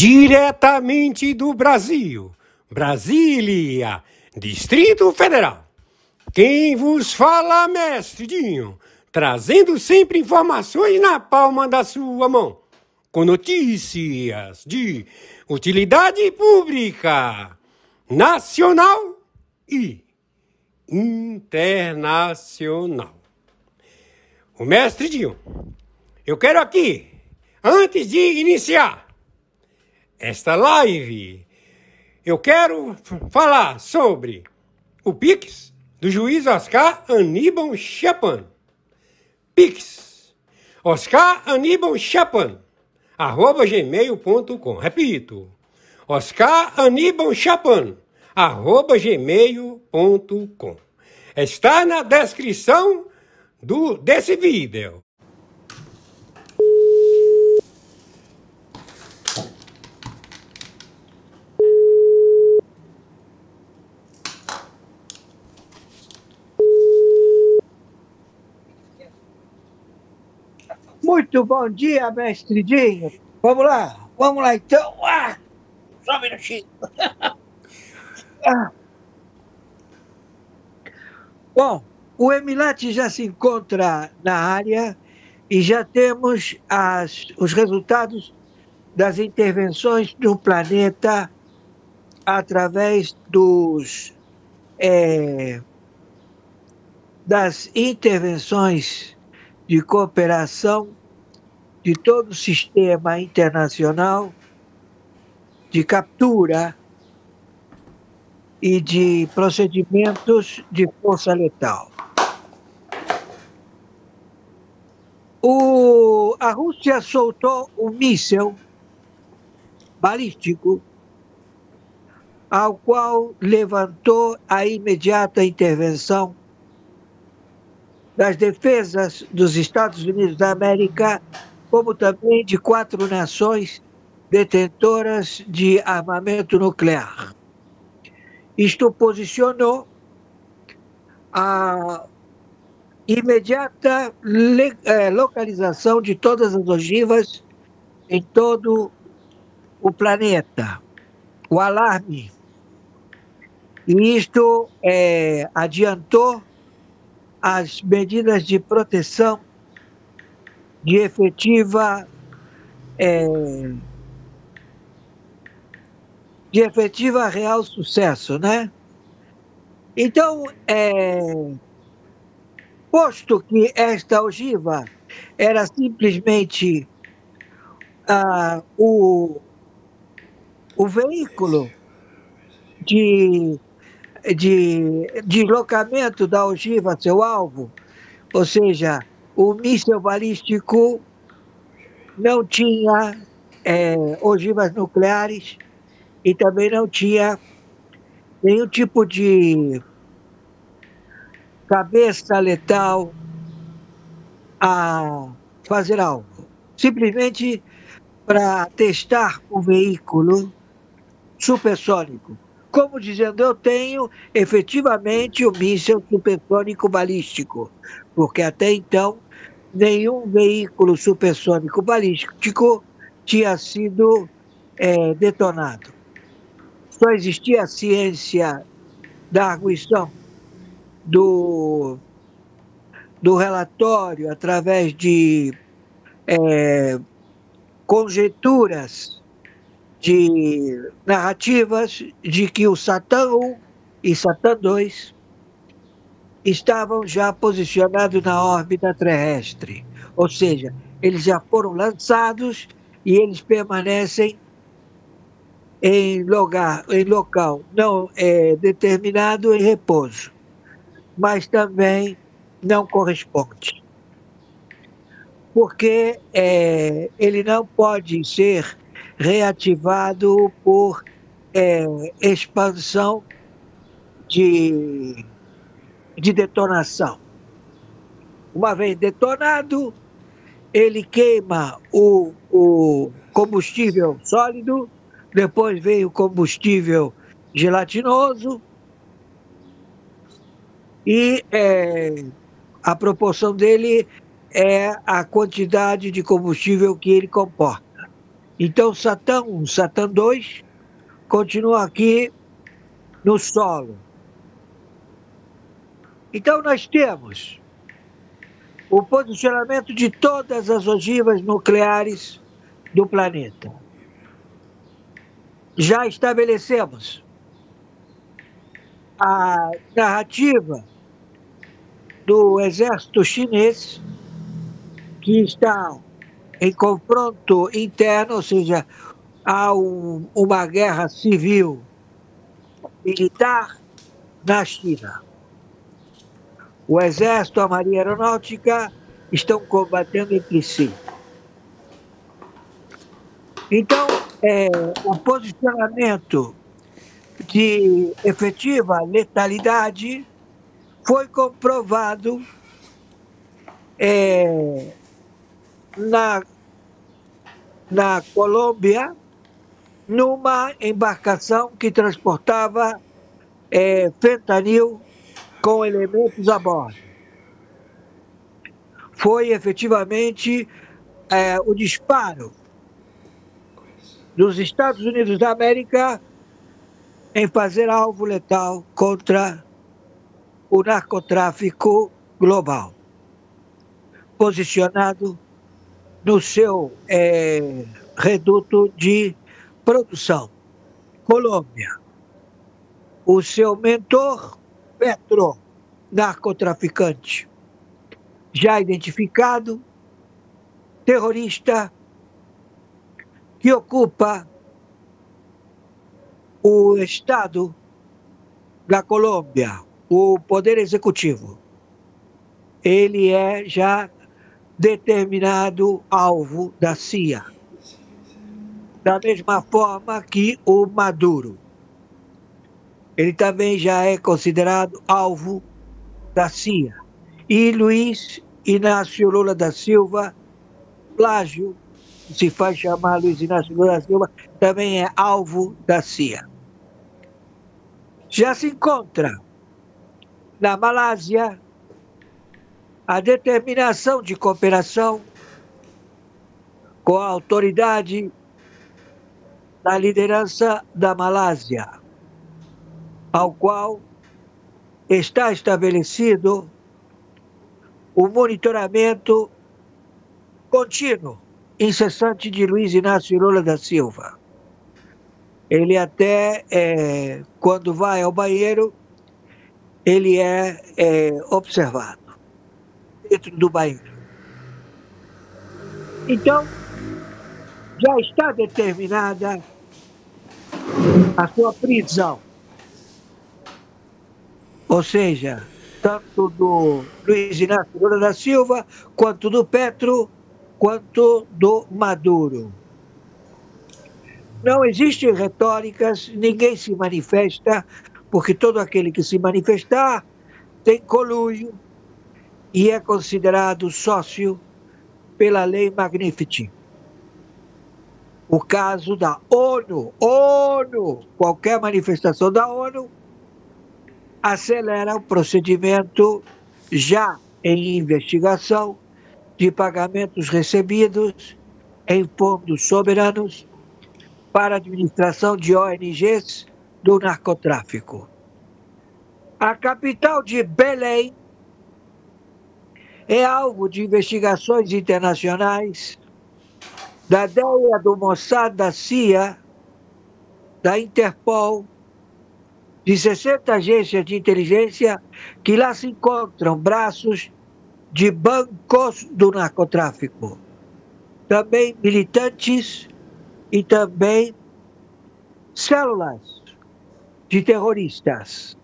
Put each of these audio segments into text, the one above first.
Diretamente do Brasil, Brasília, Distrito Federal. Quem vos fala, mestre Dinho, trazendo sempre informações na palma da sua mão, com notícias de utilidade pública, nacional e internacional. O mestre Dinho, eu quero aqui, antes de iniciar esta live, eu quero falar sobre o Pix do juiz Oscar Aníbal Chapan. Pix, Oscar Aníbal Chapan, @gmail.com. Repito, Oscar Aníbal Chapan, @gmail.com. Está na descrição desse vídeo. Muito bom dia, mestre Dinho. Vamos lá então. Só um minutinho. Bom, o Emilate já se encontra na área e já temos os resultados das intervenções do planeta através das intervenções de cooperação de todo o sistema internacional de captura e de procedimentos de força letal. A Rússia soltou um míssil balístico, ao qual levantou a imediata intervenção das defesas dos Estados Unidos da América, como também de 4 nações detentoras de armamento nuclear. Isto posicionou a imediata localização de todas as ogivas em todo o planeta, o alarme. E isto adiantou as medidas de proteção de efetiva real sucesso, né? Então, posto que esta ogiva era simplesmente o veículo de deslocamento da ogiva a seu alvo, ou seja, o míssil balístico não tinha ogivas nucleares e também não tinha nenhum tipo de cabeça letal a fazer algo. Simplesmente para testar o veículo supersônico. Como dizendo, eu tenho efetivamente o míssil supersônico balístico, porque até então nenhum veículo supersônico balístico tinha sido detonado. Só existia a ciência da arguição do relatório através de conjecturas, de narrativas de que o Satã 1 e Satã 2 estavam já posicionados na órbita terrestre. Ou seja, eles já foram lançados e eles permanecem em local não determinado, em repouso, mas também não corresponde. Porque ele não pode ser reativado por expansão de detonação. Uma vez detonado, ele queima o combustível sólido, depois vem o combustível gelatinoso e a proporção dele é a quantidade de combustível que ele comporta. Então, Satã 1, Satã 2 continua aqui no solo. Então, nós temos o posicionamento de todas as ogivas nucleares do planeta. Já estabelecemos a narrativa do exército chinês, que está em confronto interno, ou seja, há uma guerra civil militar na China. O exército, a marinha aeronáutica estão combatendo entre si. Então, o posicionamento de efetiva letalidade foi comprovado na Colômbia, numa embarcação que transportava fentanil com elementos a bordo. Foi efetivamente o disparo dos Estados Unidos da América em fazer alvo letal contra o narcotráfico global, posicionado no seu reduto de produção, Colômbia. O seu mentor, Petro, narcotraficante, já identificado, terrorista, que ocupa o Estado da Colômbia, o Poder Executivo. Ele é já determinado alvo da CIA, da mesma forma que o Maduro. Ele também já é considerado alvo da CIA. E Luiz Inácio Lula da Silva, plágio, se faz chamar Luiz Inácio Lula da Silva, também é alvo da CIA. Já se encontra na Malásia a determinação de cooperação com a autoridade da liderança da Malásia, ao qual está estabelecido o monitoramento contínuo, incessante de Luiz Inácio Lula da Silva. Ele até, quando vai ao banheiro, ele é observado dentro do banheiro. Então, já está determinada a sua prisão. Ou seja, tanto do Luiz Inácio Lula da Silva, quanto do Petro, quanto do Maduro. Não existem retóricas, ninguém se manifesta, porque todo aquele que se manifestar tem conluio e é considerado sócio pela lei Magnifici. O caso da ONU, qualquer manifestação da ONU, acelera o procedimento já em investigação de pagamentos recebidos em fundos soberanos para a administração de ONGs do narcotráfico. A capital de Belém é alvo de investigações internacionais da DEA, do Mossad, da CIA, da Interpol, de 60 agências de inteligência que lá se encontram braços de bancos do narcotráfico, também militantes e também células de terroristas,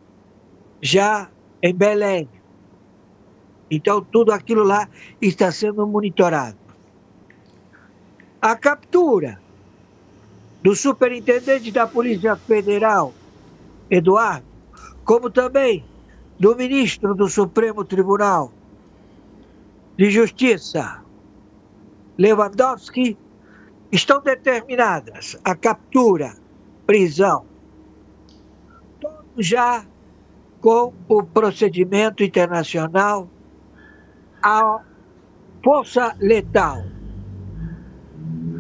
já em Belém. Então, tudo aquilo lá está sendo monitorado. A captura do superintendente da Polícia Federal, Eduardo, como também do ministro do Supremo Tribunal de Justiça, Lewandowski, estão determinadas a captura, prisão, todos já com o procedimento internacional, a força letal.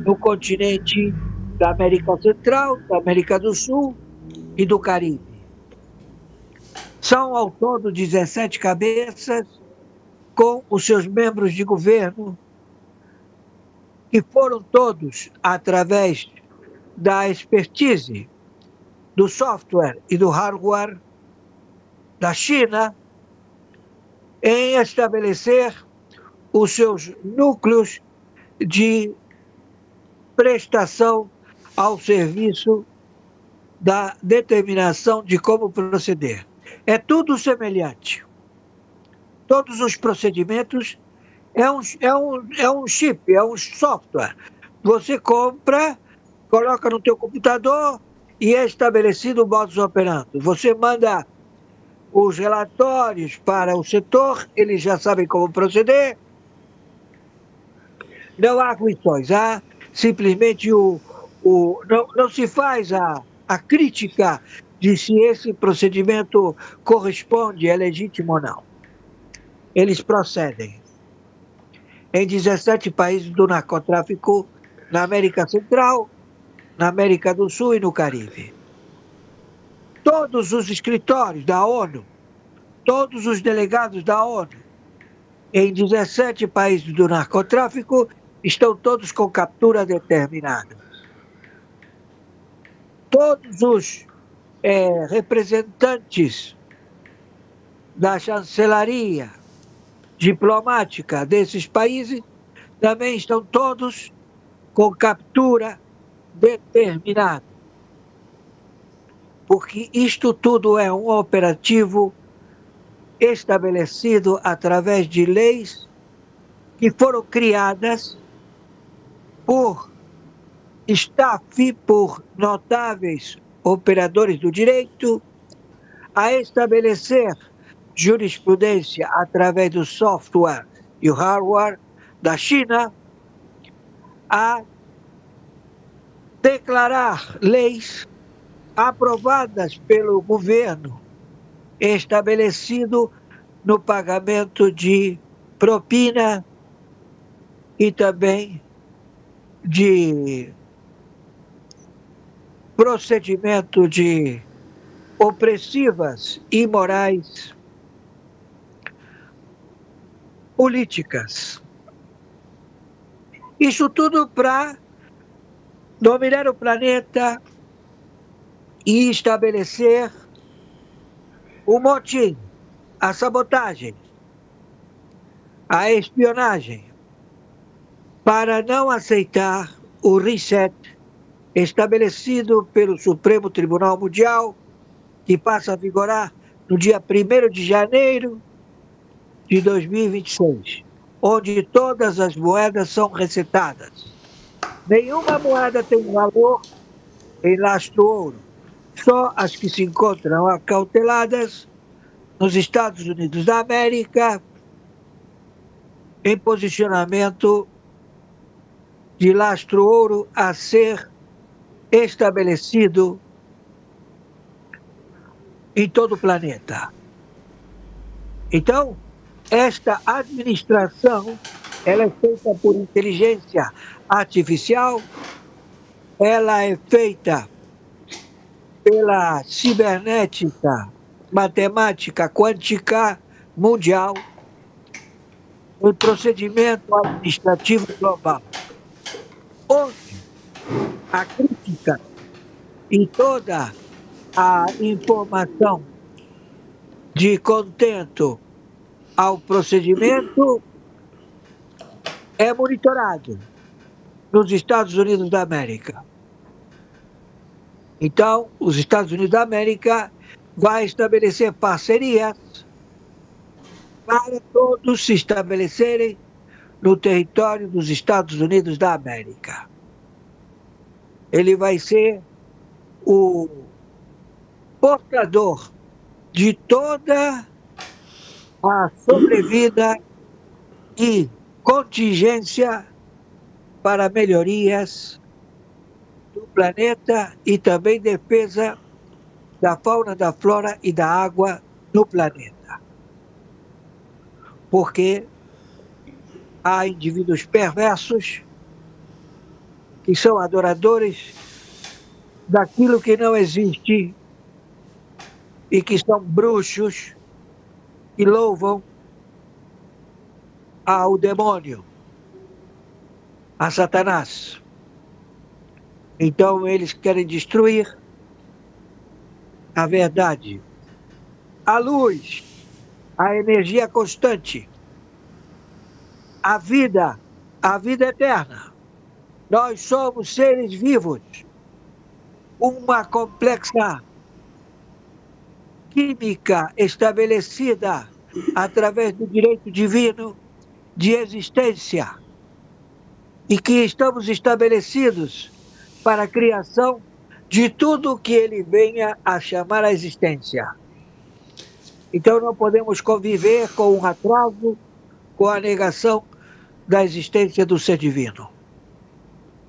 no continente da América Central, da América do Sul e do Caribe. São ao todo 17 cabeças com os seus membros de governo, que foram todos através da expertise do software e do hardware da China em estabelecer os seus núcleos de prestação ao serviço da determinação de como proceder. É tudo semelhante. Todos os procedimentos é um chip, é um software. Você compra, coloca no teu computador e é estabelecido o modus operandi. Você manda os relatórios para o setor, eles já sabem como proceder. Não há ruídos, há simplesmente não se faz a crítica de se esse procedimento corresponde, é legítimo ou não. Eles procedem. Em 17 países do narcotráfico na América Central, na América do Sul e no Caribe. Todos os escritórios da ONU, todos os delegados da ONU, em 17 países do narcotráfico, estão todos com captura determinada. Todos os representantes da chancelaria diplomática desses países também estão todos com captura determinada. Porque isto tudo é um operativo estabelecido através de leis que foram criadas por staff, por notáveis operadores do direito, a estabelecer jurisprudência através do software e o hardware da China, a declarar leis aprovadas pelo governo, estabelecido no pagamento de propina e também de procedimento de opressivas e imorais políticas. Isso tudo para dominar o planeta e estabelecer o motim, a sabotagem, a espionagem, para não aceitar o reset estabelecido pelo Supremo Tribunal Mundial, que passa a vigorar no dia 1º de janeiro de 2026, onde todas as moedas são resetadas. Nenhuma moeda tem valor em lastro-ouro, só as que se encontram acauteladas nos Estados Unidos da América, em posicionamento de lastro-ouro a ser estabelecido em todo o planeta. Então, esta administração, ela é feita por inteligência artificial, ela é feita pela cibernética, matemática quântica mundial, o procedimento administrativo global. Hoje, a crítica e toda a informação de contento ao procedimento é monitorado nos Estados Unidos da América. Então, os Estados Unidos da América vai estabelecer parcerias para todos se estabelecerem no território dos Estados Unidos da América. Ele vai ser o portador de toda a sobrevida e contingência para melhorias do planeta e também defesa da fauna, da flora e da água no planeta. Porque há indivíduos perversos que são adoradores daquilo que não existe e que são bruxos e louvam ao demônio, a Satanás. Então eles querem destruir a verdade, a luz, a energia constante, a vida eterna. Nós somos seres vivos, uma complexa química estabelecida através do direito divino de existência e que estamos estabelecidos para a criação de tudo que ele venha a chamar a existência. Então não podemos conviver com um atraso, com a negação da existência do ser divino.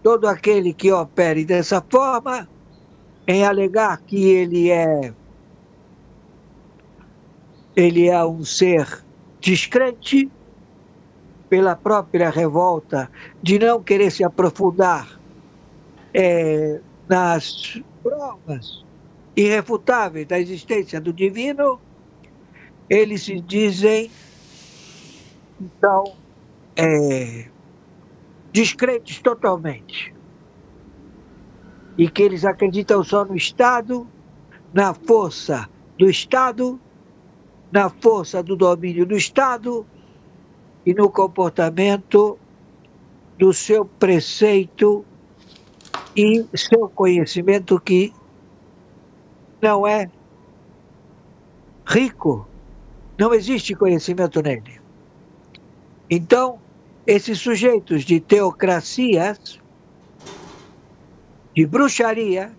Todo aquele que opere dessa forma, em alegar que ele é um ser descrente, pela própria revolta de não querer se aprofundar nas provas irrefutáveis da existência do divino, eles se dizem, então, descrentes totalmente. E que eles acreditam só no Estado, na força do Estado, na força do domínio do Estado e no comportamento do seu preceito e seu conhecimento que não é rico, não existe conhecimento nele. Então, esses sujeitos de teocracias, de bruxaria,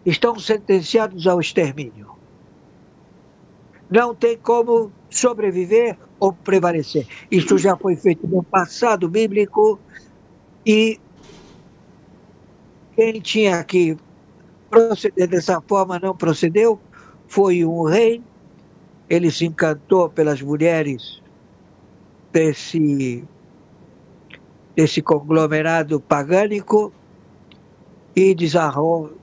estão sentenciados ao extermínio. Não tem como sobreviver ou prevalecer. Isso já foi feito no passado bíblico e quem tinha que proceder dessa forma não procedeu. Foi um rei, ele se encantou pelas mulheres desse conglomerado pagânico e desarrou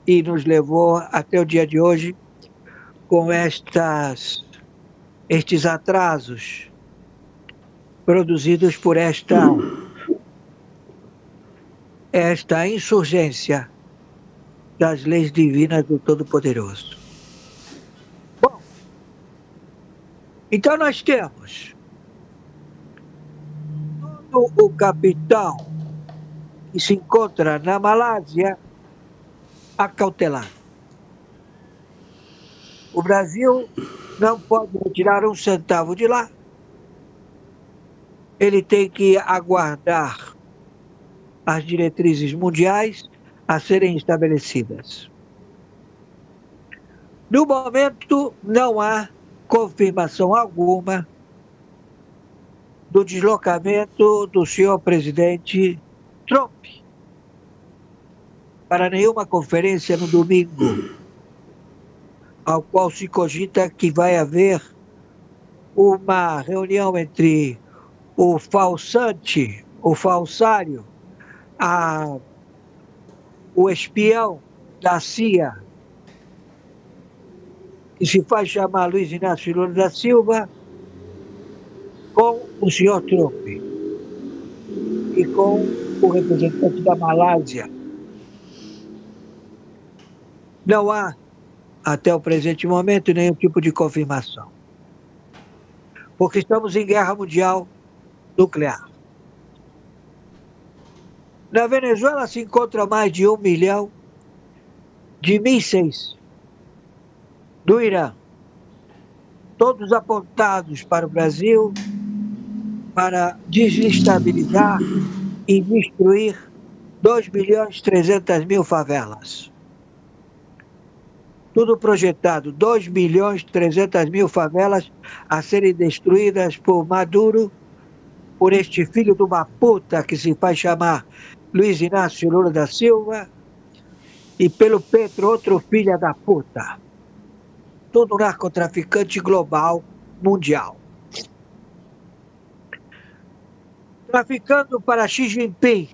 e nos levou até o dia de hoje com estes atrasos produzidos por esta insurgência das leis divinas do Todo-Poderoso. Bom, então nós temos todo o capital que se encontra na Malásia acautelado. O Brasil não pode retirar um centavo de lá. Ele tem que aguardar as diretrizes mundiais a serem estabelecidas. No momento, não há confirmação alguma do deslocamento do senhor presidente Trump para nenhuma conferência no domingo, ao qual se cogita que vai haver uma reunião entre o falsante, o falsário, o espião da CIA, que se faz chamar Luiz Inácio Lula da Silva, com o senhor Trump e com o representante da Malásia. Não há, até o presente momento, nenhum tipo de confirmação. Porque estamos em guerra mundial nuclear. Na Venezuela se encontra mais de 1 milhão de mísseis do Irã, todos apontados para o Brasil, para desestabilizar e destruir 2.300.000 favelas. Tudo projetado, 2.300.000 favelas a serem destruídas por Maduro, por este filho de uma puta que se faz chamar Luiz Inácio Lula da Silva, e pelo Petro, outro filho da puta. Tudo narcotraficante global, mundial. Traficando para Xi Jinping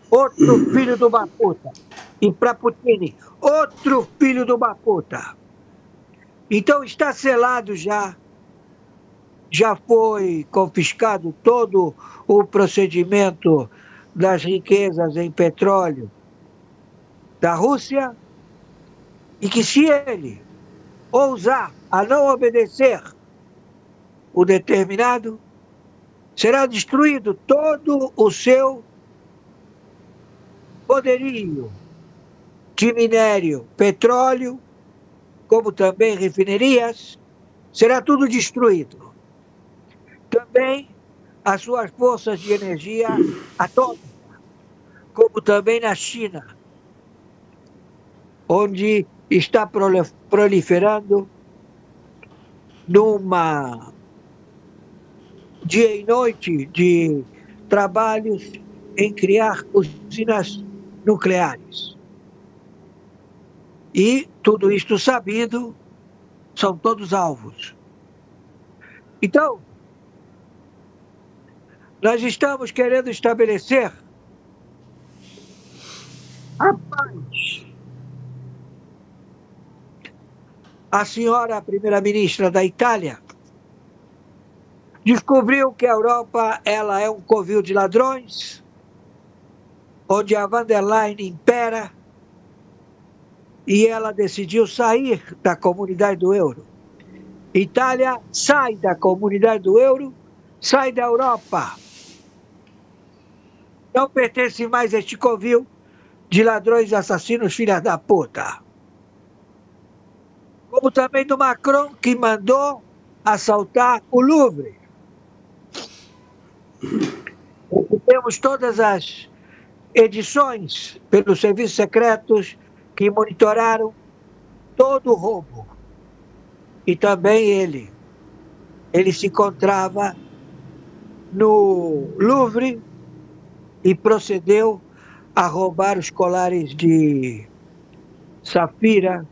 outro filho de uma puta. E para Putin, outro filho de uma puta. Então está selado já foi confiscado todo o procedimento das riquezas em petróleo da Rússia, e que se ele ousar a não obedecer o determinado, será destruído todo o seu poderio de minério, petróleo, como também refinarias, será tudo destruído. Também as suas forças de energia atômica, como também na China, onde está proliferando numa dia e noite de trabalhos em criar usinas nucleares. E tudo isto sabido, são todos alvos. Então, nós estamos querendo estabelecer a paz. A senhora primeira-ministra da Itália descobriu que a Europa ela é um covil de ladrões, onde a van der Leyen impera, e ela decidiu sair da comunidade do euro. Itália sai da comunidade do euro, sai da Europa. Não pertence mais a este covil de ladrões, assassinos, filhas da puta. Como também do Macron, que mandou assaltar o Louvre. Temos todas as edições pelos serviços secretos que monitoraram todo o roubo. E também ele se encontrava no Louvre e procedeu a roubar os colares de safira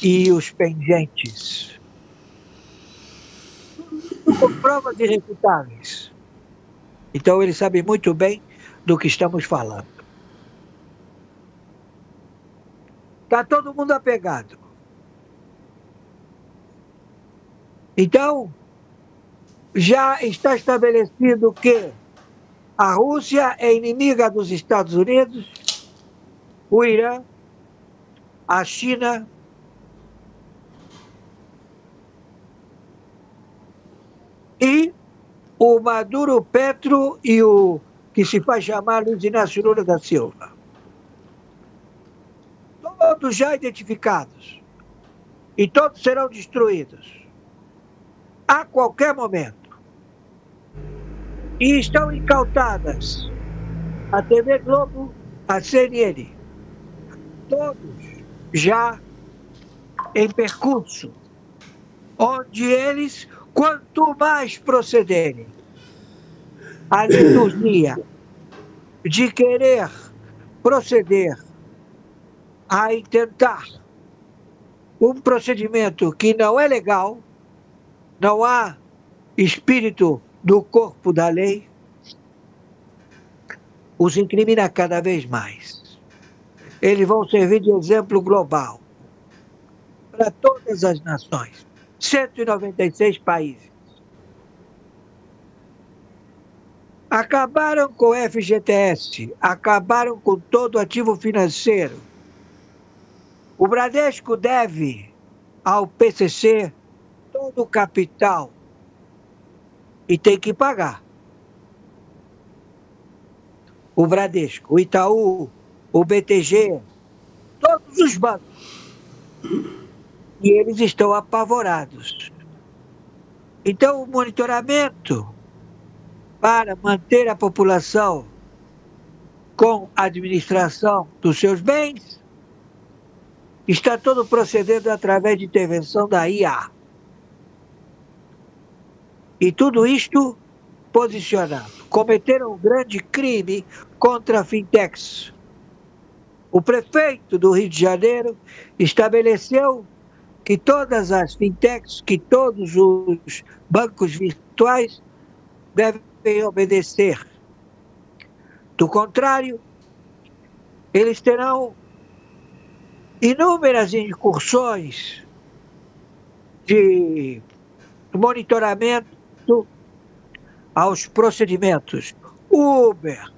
e os pendentes. Com provas irrefutáveis. Então ele sabe muito bem do que estamos falando. Está todo mundo apegado. Então, já está estabelecido que a Rússia é inimiga dos Estados Unidos, o Irã, a China, e o Maduro Petro e o que se faz chamar Luiz Inácio Lula da Silva. Todos já identificados. E todos serão destruídos a qualquer momento. E estão incautadas a TV Globo, a CNN. Todos já em percurso, onde eles, quanto mais procederem a liturgia de querer proceder a intentar um procedimento que não é legal, não há espírito do corpo da lei, os incrimina cada vez mais. Eles vão servir de exemplo global para todas as nações, 196 países. Acabaram com o FGTS, acabaram com todo o ativo financeiro. O Bradesco deve ao PCC todo o capital e tem que pagar. O Bradesco, o Itaú, o BTG, todos os bancos. E eles estão apavorados. Então, o monitoramento para manter a população com a administração dos seus bens está todo procedendo através de intervenção da IA. E tudo isto posicionado. Cometeram um grande crime contra a fintechs. O prefeito do Rio de Janeiro estabeleceu que todas as fintechs, que todos os bancos virtuais devem obedecer Do contrário, eles terão inúmeras incursões de monitoramento aos procedimentos. Uber,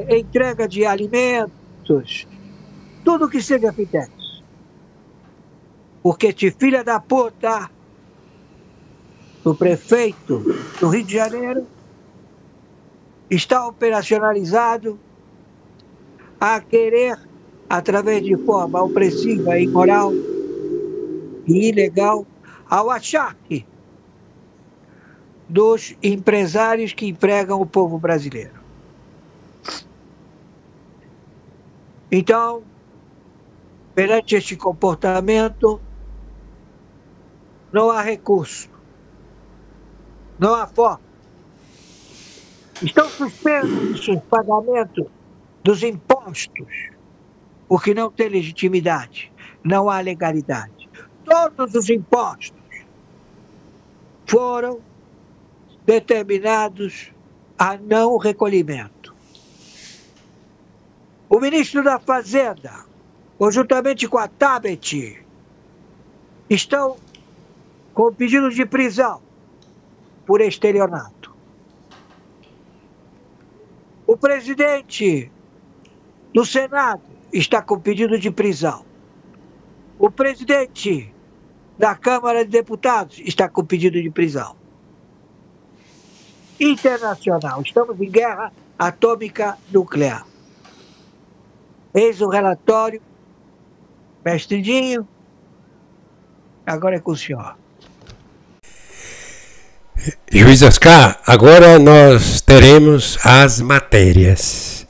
entrega de alimentos, tudo que seja Fitex. Porque esse filho da puta, o prefeito do Rio de Janeiro, está operacionalizado a querer, através de forma opressiva, imoral e ilegal, ao achaque dos empresários que empregam o povo brasileiro. Então, perante este comportamento, não há recurso, não há forma. Estão suspensos os pagamentos dos impostos, porque não tem legitimidade, não há legalidade. Todos os impostos foram determinados a não recolhimento. O ministro da Fazenda, conjuntamente com a Tabet, estão com pedido de prisão por estelionato. O presidente do Senado está com pedido de prisão. O presidente da Câmara de Deputados está com pedido de prisão. Internacional, estamos em guerra atômica nuclear. Eis o relatório, mestre Dinho, agora é com o senhor. Juiz Oscar, agora nós teremos as matérias.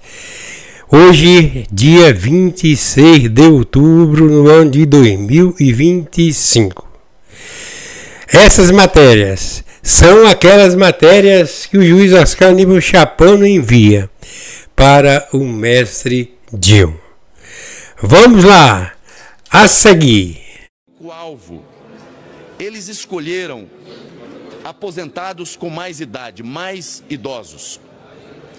Hoje, dia 26 de outubro, no ano de 2025. Essas matérias são aquelas matérias que o juiz Oscar Aníbal Chapano envia para o mestre Dinho. Vamos lá, a seguir. O alvo, eles escolheram aposentados com mais idade, mais idosos.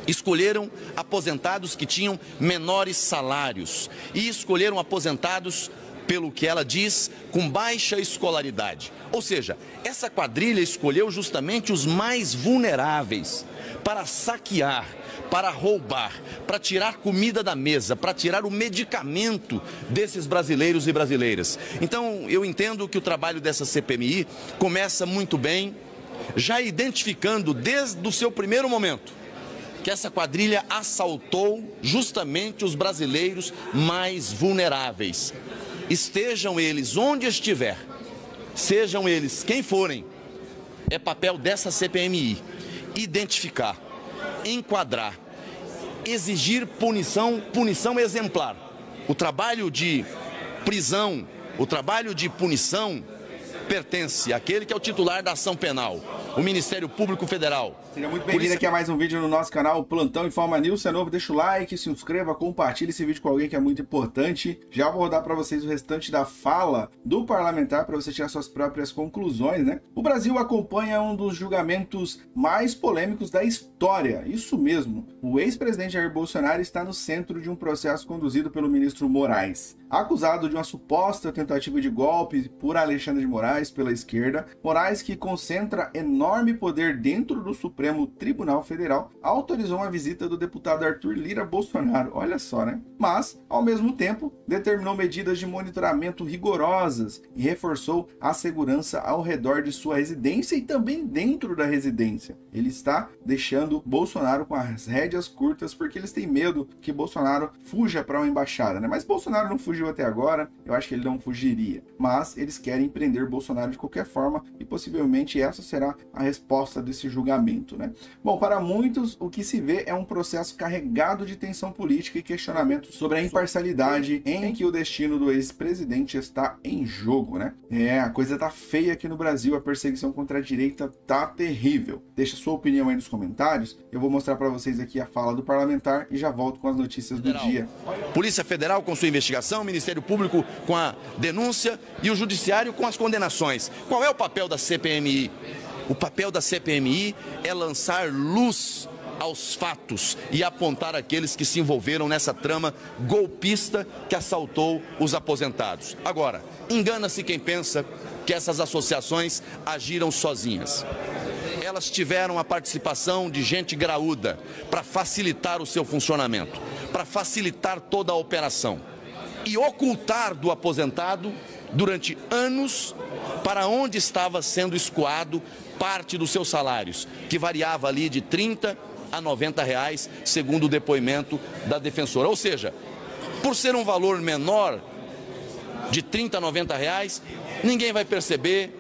Escolheram aposentados que tinham menores salários e escolheram aposentados, pelo que ela diz, com baixa escolaridade. Ou seja, essa quadrilha escolheu justamente os mais vulneráveis para saquear, para roubar, para tirar comida da mesa, para tirar o medicamento desses brasileiros e brasileiras. Então, eu entendo que o trabalho dessa CPMI começa muito bem, já identificando desde o seu primeiro momento que essa quadrilha assaltou justamente os brasileiros mais vulneráveis. Estejam eles onde estiver, sejam eles quem forem, é papel dessa CPMI identificar, enquadrar, exigir punição exemplar. O trabalho de prisão, o trabalho de punição pertence àquele que é o titular da ação penal, o Ministério Público Federal. Seja muito bem-vindo aqui a mais um vídeo no nosso canal Plantão Informa News. Se é novo, deixa o like, se inscreva, compartilhe esse vídeo com alguém que é muito importante. Já vou rodar para vocês o restante da fala do parlamentar para você tirar suas próprias conclusões, né? O Brasil acompanha um dos julgamentos mais polêmicos da história. Isso mesmo, o ex-presidente Jair Bolsonaro está no centro de um processo conduzido pelo ministro Moraes. Acusado de uma suposta tentativa de golpe por Alexandre de Moraes pela esquerda, Moraes, que concentra enorme poder dentro do Supremo Tribunal Federal, autorizou uma visita do deputado Arthur Lira Bolsonaro. Olha só, né? Mas, ao mesmo tempo, determinou medidas de monitoramento rigorosas e reforçou a segurança ao redor de sua residência e também dentro da residência. Ele está deixando Bolsonaro com as rédeas curtas porque eles têm medo que Bolsonaro fuja para uma embaixada, né? Mas Bolsonaro não fugiu até agora, eu acho que ele não fugiria. Mas eles querem prender Bolsonaro de qualquer forma e possivelmente essa será a resposta desse julgamento, né? Bom, para muitos, o que se vê é um processo carregado de tensão política e questionamentos sobre a imparcialidade em que o destino do ex-presidente está em jogo, né? A coisa tá feia aqui no Brasil, a perseguição contra a direita tá terrível. Deixa sua opinião aí nos comentários, eu vou mostrar para vocês aqui a fala do parlamentar e já volto com as notícias do dia. Polícia Federal com sua investigação, Ministério Público com a denúncia e o Judiciário com as condenações. Qual é o papel da CPMI? O papel da CPMI é lançar luz aos fatos e apontar aqueles que se envolveram nessa trama golpista que assaltou os aposentados. Agora, engana-se quem pensa que essas associações agiram sozinhas. Elas tiveram a participação de gente graúda para facilitar o seu funcionamento, para facilitar toda a operação e ocultar do aposentado, durante anos, para onde estava sendo escoado parte dos seus salários, que variava ali de 30 a 90 reais, segundo o depoimento da defensora. Ou seja, por ser um valor menor, de 30 a 90 reais, ninguém vai perceber,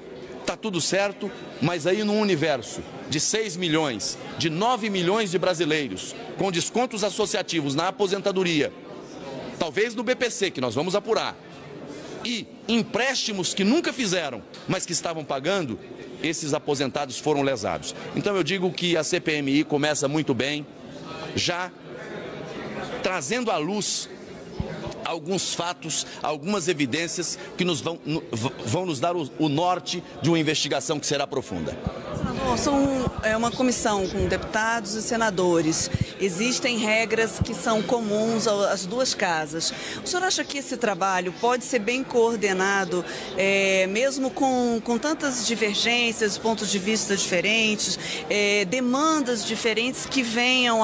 tá tudo certo, mas aí no universo de 6 milhões, de 9 milhões de brasileiros, com descontos associativos na aposentadoria, talvez no BPC, que nós vamos apurar, e empréstimos que nunca fizeram, mas que estavam pagando, esses aposentados foram lesados. Então eu digo que a CPMI começa muito bem, já trazendo à luz alguns fatos, algumas evidências que vão nos dar o norte de uma investigação que será profunda. Senador, é uma comissão com deputados e senadores. Existem regras que são comuns às duas casas. O senhor acha que esse trabalho pode ser bem coordenado, mesmo com tantas divergências, pontos de vista diferentes, demandas diferentes que venham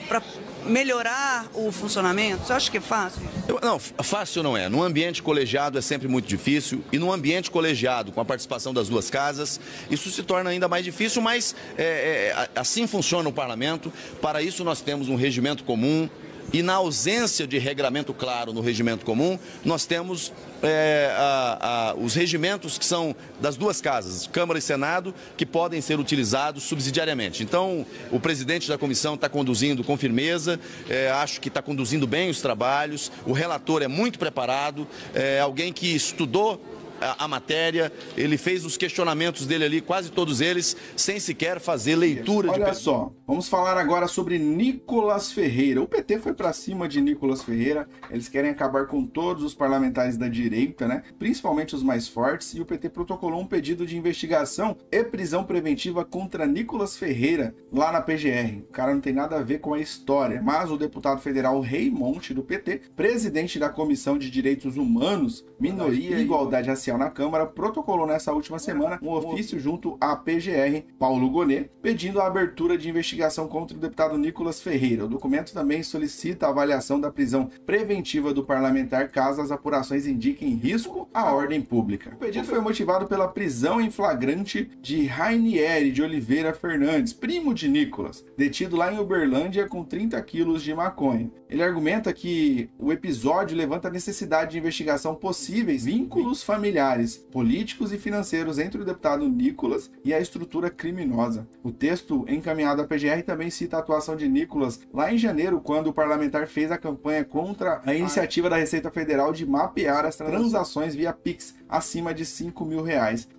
para melhorar o funcionamento? Você acha que é fácil? Não, fácil não é. Num ambiente colegiado é sempre muito difícil, e num ambiente colegiado com a participação das duas casas, isso se torna ainda mais difícil, mas assim funciona o parlamento. Para isso nós temos um regimento comum, e na ausência de regramento claro no regimento comum, nós temos os regimentos que são das duas casas, Câmara e Senado, que podem ser utilizados subsidiariamente. Então, o presidente da comissão está conduzindo com firmeza, acho que está conduzindo bem os trabalhos, o relator é muito preparado, alguém que estudou a matéria, ele fez os questionamentos dele ali, quase todos eles, sem sequer fazer leitura de... Olha só, vamos falar agora sobre Nicolas Ferreira. O PT foi para cima de Nicolas Ferreira, eles querem acabar com todos os parlamentares da direita, né? Principalmente os mais fortes, e o PT protocolou um pedido de investigação e prisão preventiva contra Nicolas Ferreira, lá na PGR. O cara não tem nada a ver com a história, mas o deputado federal Raimonte, do PT, presidente da Comissão de Direitos Humanos, Minoria e Igualdade Racial na Câmara, protocolou nessa última semana um ofício junto à PGR, Paulo Gonet, pedindo a abertura de investigação contra o deputado Nicolas Ferreira. O documento também solicita a avaliação da prisão preventiva do parlamentar caso as apurações indiquem risco à ordem pública. O pedido foi motivado pela prisão em flagrante de Rainieri de Oliveira Fernandes, primo de Nicolas, detido lá em Uberlândia com 30 quilos de maconha. Ele argumenta que o episódio levanta a necessidade de investigação possíveis vínculos familiares, políticos e financeiros entre o deputado Nicolas e a estrutura criminosa. O texto encaminhado à PGR também cita a atuação de Nicolas lá em janeiro, quando o parlamentar fez a campanha contra a iniciativa da Receita Federal de mapear as transações via Pix acima de R$5 mil.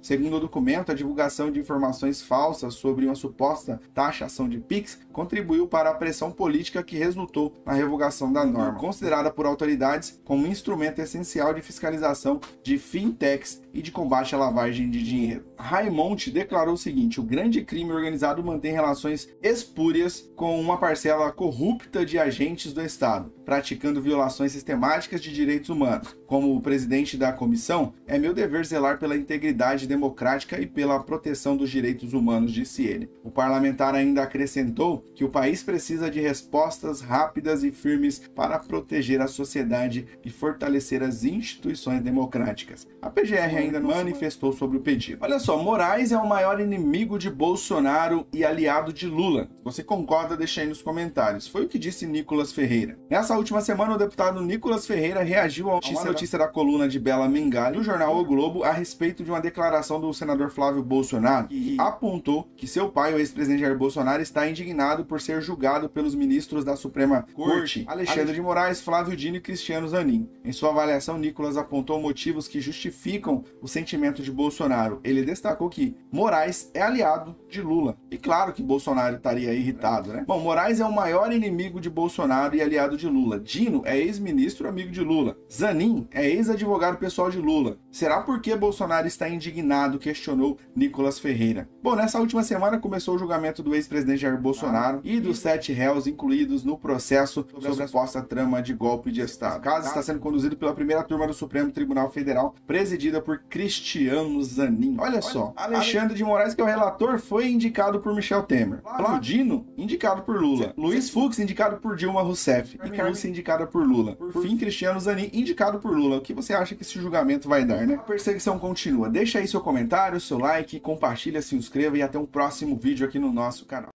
Segundo o documento, a divulgação de informações falsas sobre uma suposta taxação de Pix contribuiu para a pressão política que resultou na revogação da norma, considerada por autoridades como um instrumento essencial de fiscalização de fintechs e de combate à lavagem de dinheiro. Raimonte declarou o seguinte: o grande crime organizado mantém relações espúrias com uma parcela corrupta de agentes do Estado, praticando violações sistemáticas de direitos humanos. Como o presidente da comissão, é meu dever zelar pela integridade democrática e pela proteção dos direitos humanos, disse ele. O parlamentar ainda acrescentou que o país precisa de respostas rápidas e firmes para proteger a sociedade e fortalecer as instituições democráticas. A PGR ainda manifestou sobre o pedido. Olha só, Moraes é o maior inimigo de Bolsonaro e aliado de Lula. Você concorda? Deixa aí nos comentários. Foi o que disse Nicolas Ferreira. Nessa última semana, o deputado Nicolas Ferreira reagiu a uma notícia da coluna de Bela Mengali do jornal O Globo a respeito de uma declaração do senador Flávio Bolsonaro, que apontou que seu pai, o ex-presidente Jair Bolsonaro, está indignado por ser julgado pelos ministros da Suprema Corte, Alexandre de Moraes, Flávio Dino e Cristiano Zanin. Em sua avaliação, Nicolas apontou motivos que justificam o sentimento de Bolsonaro. Ele destacou que Moraes é aliado de Lula. E claro que Bolsonaro estaria irritado, né? Bom, Moraes é o maior inimigo de Bolsonaro e aliado de Lula. Dino é ex-ministro amigo de Lula. Zanin é ex-advogado pessoal de Lula. Será porque Bolsonaro está indignado? Questionou Nicolas Ferreira. Bom, nessa última semana começou o julgamento do ex-presidente Jair Bolsonaro e dos 7 réus incluídos no processo sobre a suposta trama de golpe de Estado. O caso está sendo conduzido pela primeira turma do Supremo Tribunal Federal, presidida por Cristiano Zanin. Olha só, Alexandre de Moraes, que é o relator, foi indicado por Michel Temer. Flávio Dino, indicado por Lula. Luiz Fux, indicado por Dilma Rousseff. E Carlos, indicada por Lula. Por fim, Cristiano Zanin, indicado por Lula. O que você acha que esse julgamento vai dar, né? A perseguição continua. Deixa aí seu comentário, seu like, compartilha, se inscreva e até um próximo vídeo aqui no nosso canal.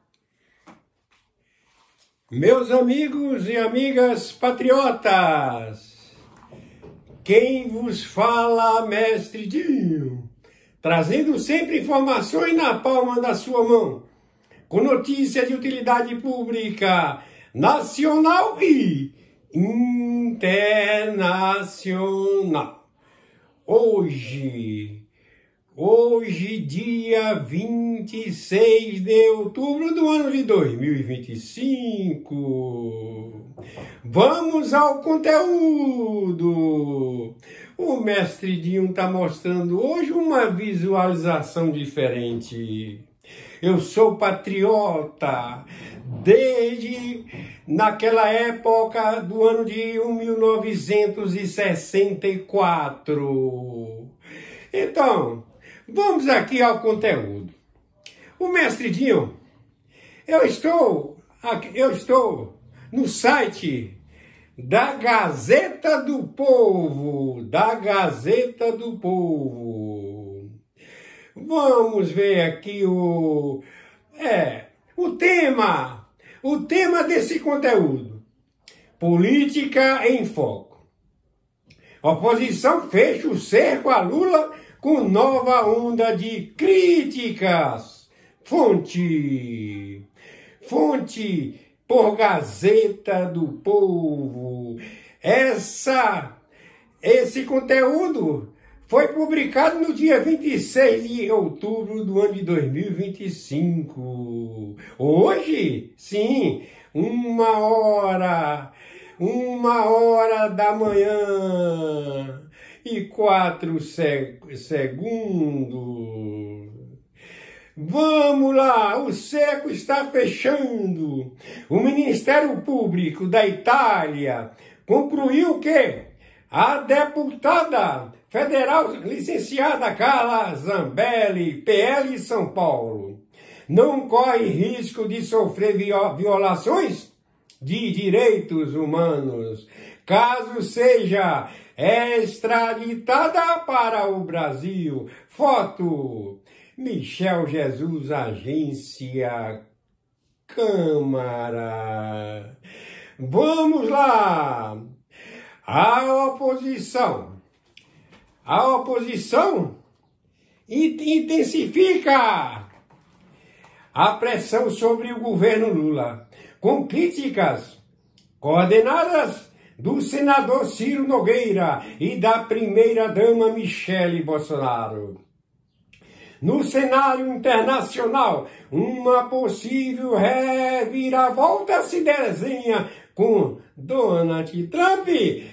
Meus amigos e amigas patriotas, quem vos fala, Mestre Dinho, trazendo sempre informações na palma da sua mão, com notícias de utilidade pública, nacional e internacional. Hoje, dia 26 de outubro do ano de 2025. Vamos ao conteúdo. O Mestre Dinho está mostrando hoje uma visualização diferente. Eu sou patriota desde naquela época do ano de 1964. Então, vamos aqui ao conteúdo. O Mestre Dinho, eu estou no site da Gazeta do Povo, Vamos ver aqui o tema desse conteúdo. Política em foco. Oposição fecha o cerco a Lula com nova onda de críticas. Fonte por Gazeta do Povo. Esse conteúdo foi publicado no dia 26 de outubro do ano de 2025. Hoje, sim, 1h da manhã e 4 segundos. Vamos lá, o cerco está fechando. O Ministério Público da Itália concluiu que a deputada federal licenciada Carla Zambelli, PL São Paulo, não corre risco de sofrer violações de direitos humanos, caso seja extraditada para o Brasil. Foto: Michel Jesus, agência Câmara. Vamos lá. A oposição intensifica a pressão sobre o governo Lula, com críticas coordenadas do senador Ciro Nogueira e da primeira-dama Michele Bolsonaro. No cenário internacional, uma possível reviravolta se desenha, com Donald Trump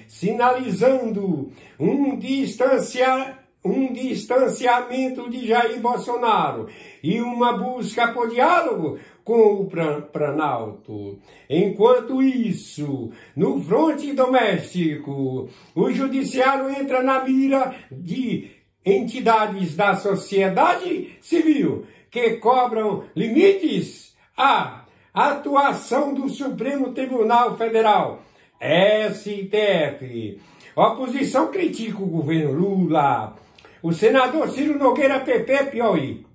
sinalizando um distanciamento de Jair Bolsonaro e uma busca por diálogo com o Planalto. Enquanto isso, no fronte doméstico, o judiciário entra na mira de entidades da sociedade civil que cobram limites à atuação do Supremo Tribunal Federal, STF. A oposição critica o governo Lula. O senador Ciro Nogueira, PP, Piauí,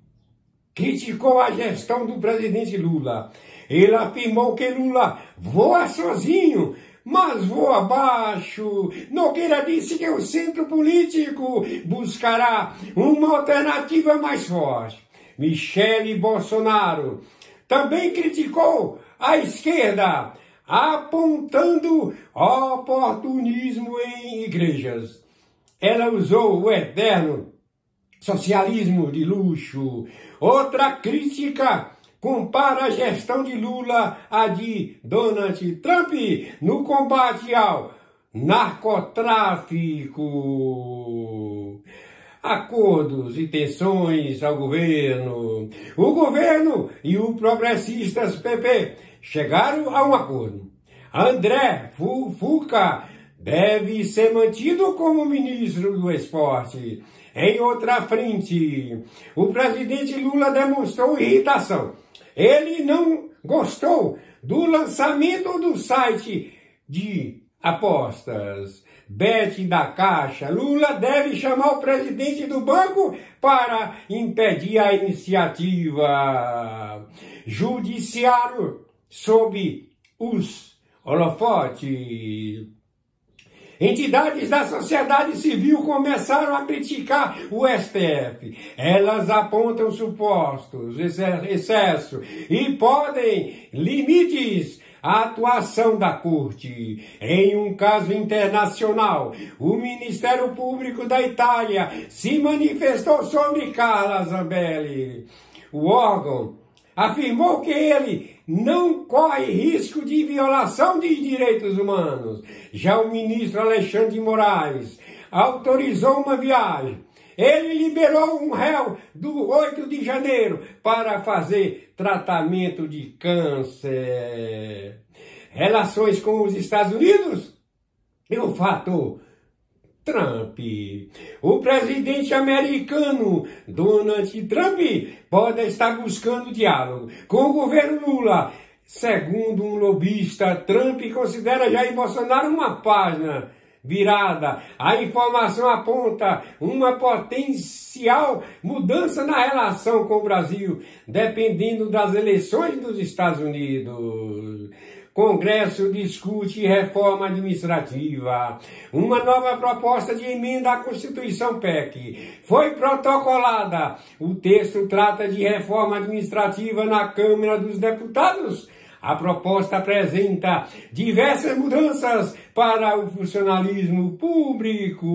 criticou a gestão do presidente Lula. Ele afirmou que Lula voa sozinho, mas voa abaixo. Nogueira disse que o centro político buscará uma alternativa mais forte. Michele Bolsonaro também criticou a esquerda, apontando oportunismo em igrejas. Ela usou o eterno socialismo de luxo. Outra crítica compara a gestão de Lula à de Donald Trump no combate ao narcotráfico. Acordos e tensões ao governo. O governo e o progressistas PP chegaram a um acordo. André Fufuca deve ser mantido como ministro do esporte. Em outra frente, o presidente Lula demonstrou irritação. Ele não gostou do lançamento do site de apostas Bet da Caixa. Lula deve chamar o presidente do banco para impedir a iniciativa. Judiciário sob os holofotes. Entidades da sociedade civil começaram a criticar o STF. Elas apontam supostos excessos e podem limites à atuação da Corte. Em um caso internacional, o Ministério Público da Itália se manifestou sobre Carla Zambelli. O órgão afirmou que ele não corre risco de violação de direitos humanos. Já o ministro Alexandre de Moraes autorizou uma viagem. Ele liberou um réu do 8 de janeiro para fazer tratamento de câncer. Relações com os Estados Unidos e o fator Trump. O presidente americano Donald Trump pode estar buscando diálogo com o governo Lula. Segundo um lobista, Trump considera Jair Bolsonaro uma página virada. A informação aponta uma potencial mudança na relação com o Brasil, dependendo das eleições dos Estados Unidos. Congresso discute reforma administrativa. Uma nova proposta de emenda à Constituição PEC foi protocolada. O texto trata de reforma administrativa na Câmara dos Deputados. A proposta apresenta diversas mudanças para o funcionalismo público.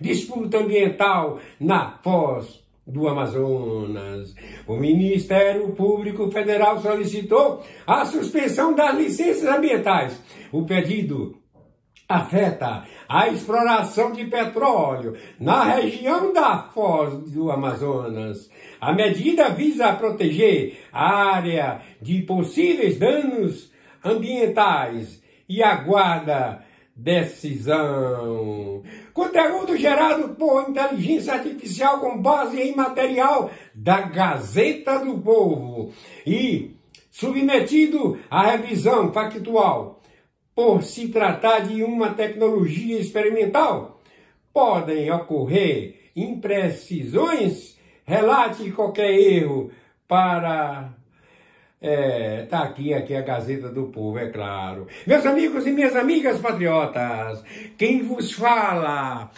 Disputa ambiental na Foz do Amazonas. O Ministério Público Federal solicitou a suspensão das licenças ambientais. O pedido afeta a exploração de petróleo na região da Foz do Amazonas. A medida visa proteger a área de possíveis danos ambientais e aguarda decisão. Conteúdo gerado por inteligência artificial com base em material da Gazeta do Povo e submetido à revisão factual. Por se tratar de uma tecnologia experimental, podem ocorrer imprecisões. Relate qualquer erro para... tá aqui a Gazeta do Povo, é claro. Meus amigos e minhas amigas patriotas, quem vos fala,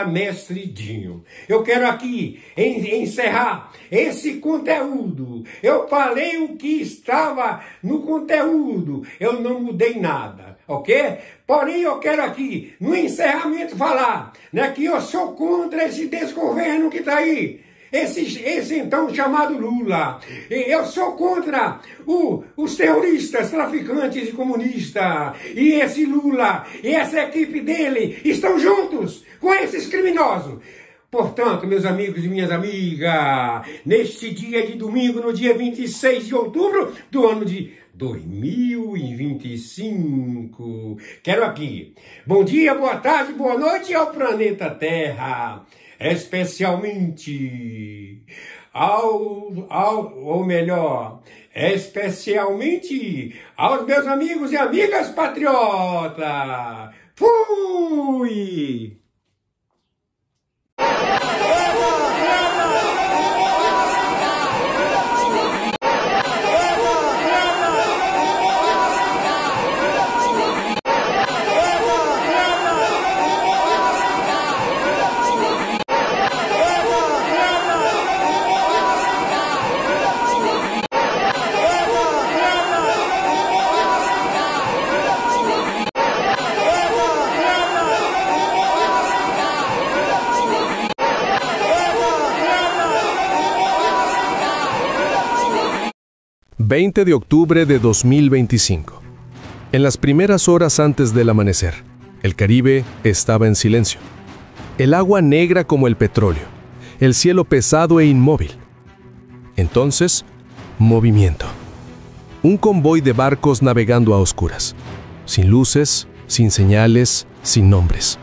mestre Dinho. Eu quero aqui encerrar esse conteúdo. Eu falei o que estava no conteúdo, eu não mudei nada, ok? Porém, eu quero aqui, no encerramento, falar, né, que eu sou contra esse desgoverno que está aí. Esse então chamado Lula. Eu sou contra os terroristas, traficantes e comunistas. E esse Lula e essa equipe dele estão juntos com esses criminosos. Portanto, meus amigos e minhas amigas, neste dia de domingo, no dia 26 de outubro do ano de 2025, quero aqui, bom dia, boa tarde, boa noite ao planeta Terra. Especialmente especialmente aos meus amigos e amigas patriotas. Fui! 20 de octubre de 2025. En las primeras horas antes del amanecer, el Caribe estaba en silencio. El agua negra como el petróleo, el cielo pesado e inmóvil. Entonces, movimiento. Un convoy de barcos navegando a oscuras, sin luces, sin señales, sin nombres.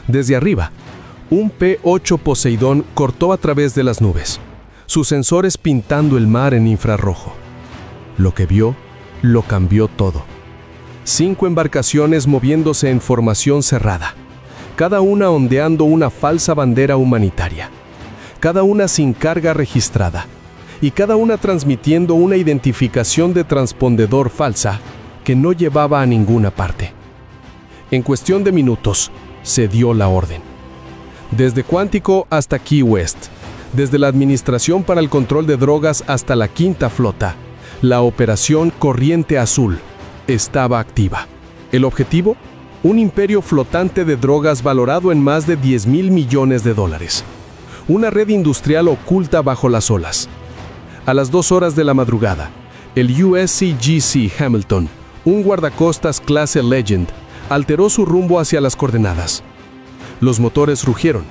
Desde arriba, un P-8 Poseidón cortó a través de las nubes, sus sensores pintando el mar en infrarrojo. Lo que vio, lo cambió todo. 5 embarcaciones moviéndose en formación cerrada, cada una ondeando una falsa bandera humanitaria, cada una sin carga registrada, y cada una transmitiendo una identificación de transpondedor falsa que no llevaba a ninguna parte. En cuestión de minutos, se dio la orden. Desde Cuántico hasta Key West, desde la Administración para el Control de Drogas hasta la Quinta Flota, la Operación Corriente Azul estaba activa. ¿El objetivo? Un imperio flotante de drogas valorado en más de $10.000 millones. Una red industrial oculta bajo las olas. A las 2 horas de la madrugada, el USCGC Hamilton, un guardacostas clase Legend, alteró su rumbo hacia las coordenadas. Los motores rugieron.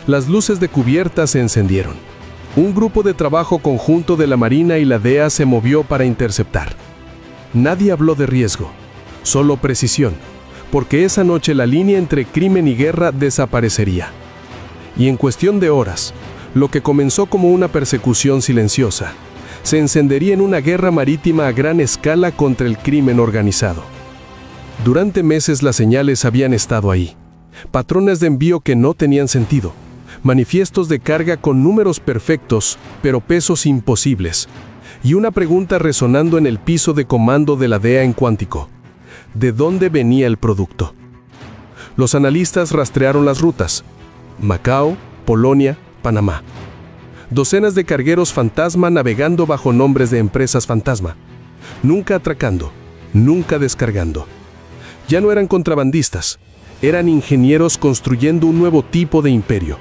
Las luces de cubierta se encendieron. Un grupo de trabajo conjunto de la Marina y la DEA se movió para interceptar. Nadie habló de riesgo, solo precisión, porque esa noche la línea entre crimen y guerra desaparecería. Y en cuestión de horas, lo que comenzó como una persecución silenciosa, se encendería en una guerra marítima a gran escala contra el crimen organizado. Durante meses las señales habían estado ahí, patrones de envío que no tenían sentido, manifiestos de carga con números perfectos, pero pesos imposibles, y una pregunta resonando en el piso de comando de la DEA en Cuántico: ¿de dónde venía el producto? Los analistas rastrearon las rutas: Macao, Polonia, Panamá. Docenas de cargueros fantasma navegando bajo nombres de empresas fantasma, nunca atracando, nunca descargando. Ya no eran contrabandistas, eran ingenieros construyendo un nuevo tipo de imperio.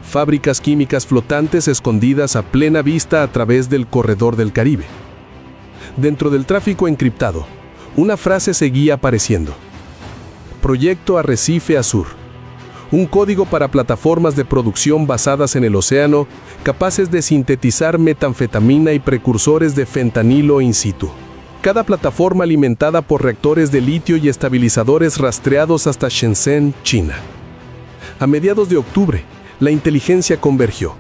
Fábricas químicas flotantes escondidas a plena vista a través del corredor del Caribe. Dentro del tráfico encriptado, una frase seguía apareciendo: Proyecto Arrecife Azur. Un código para plataformas de producción basadas en el océano, capaces de sintetizar metanfetamina y precursores de fentanilo in situ. Cada plataforma alimentada por reactores de litio y estabilizadores rastreados hasta Shenzhen, China. A mediados de octubre, la inteligencia convergió.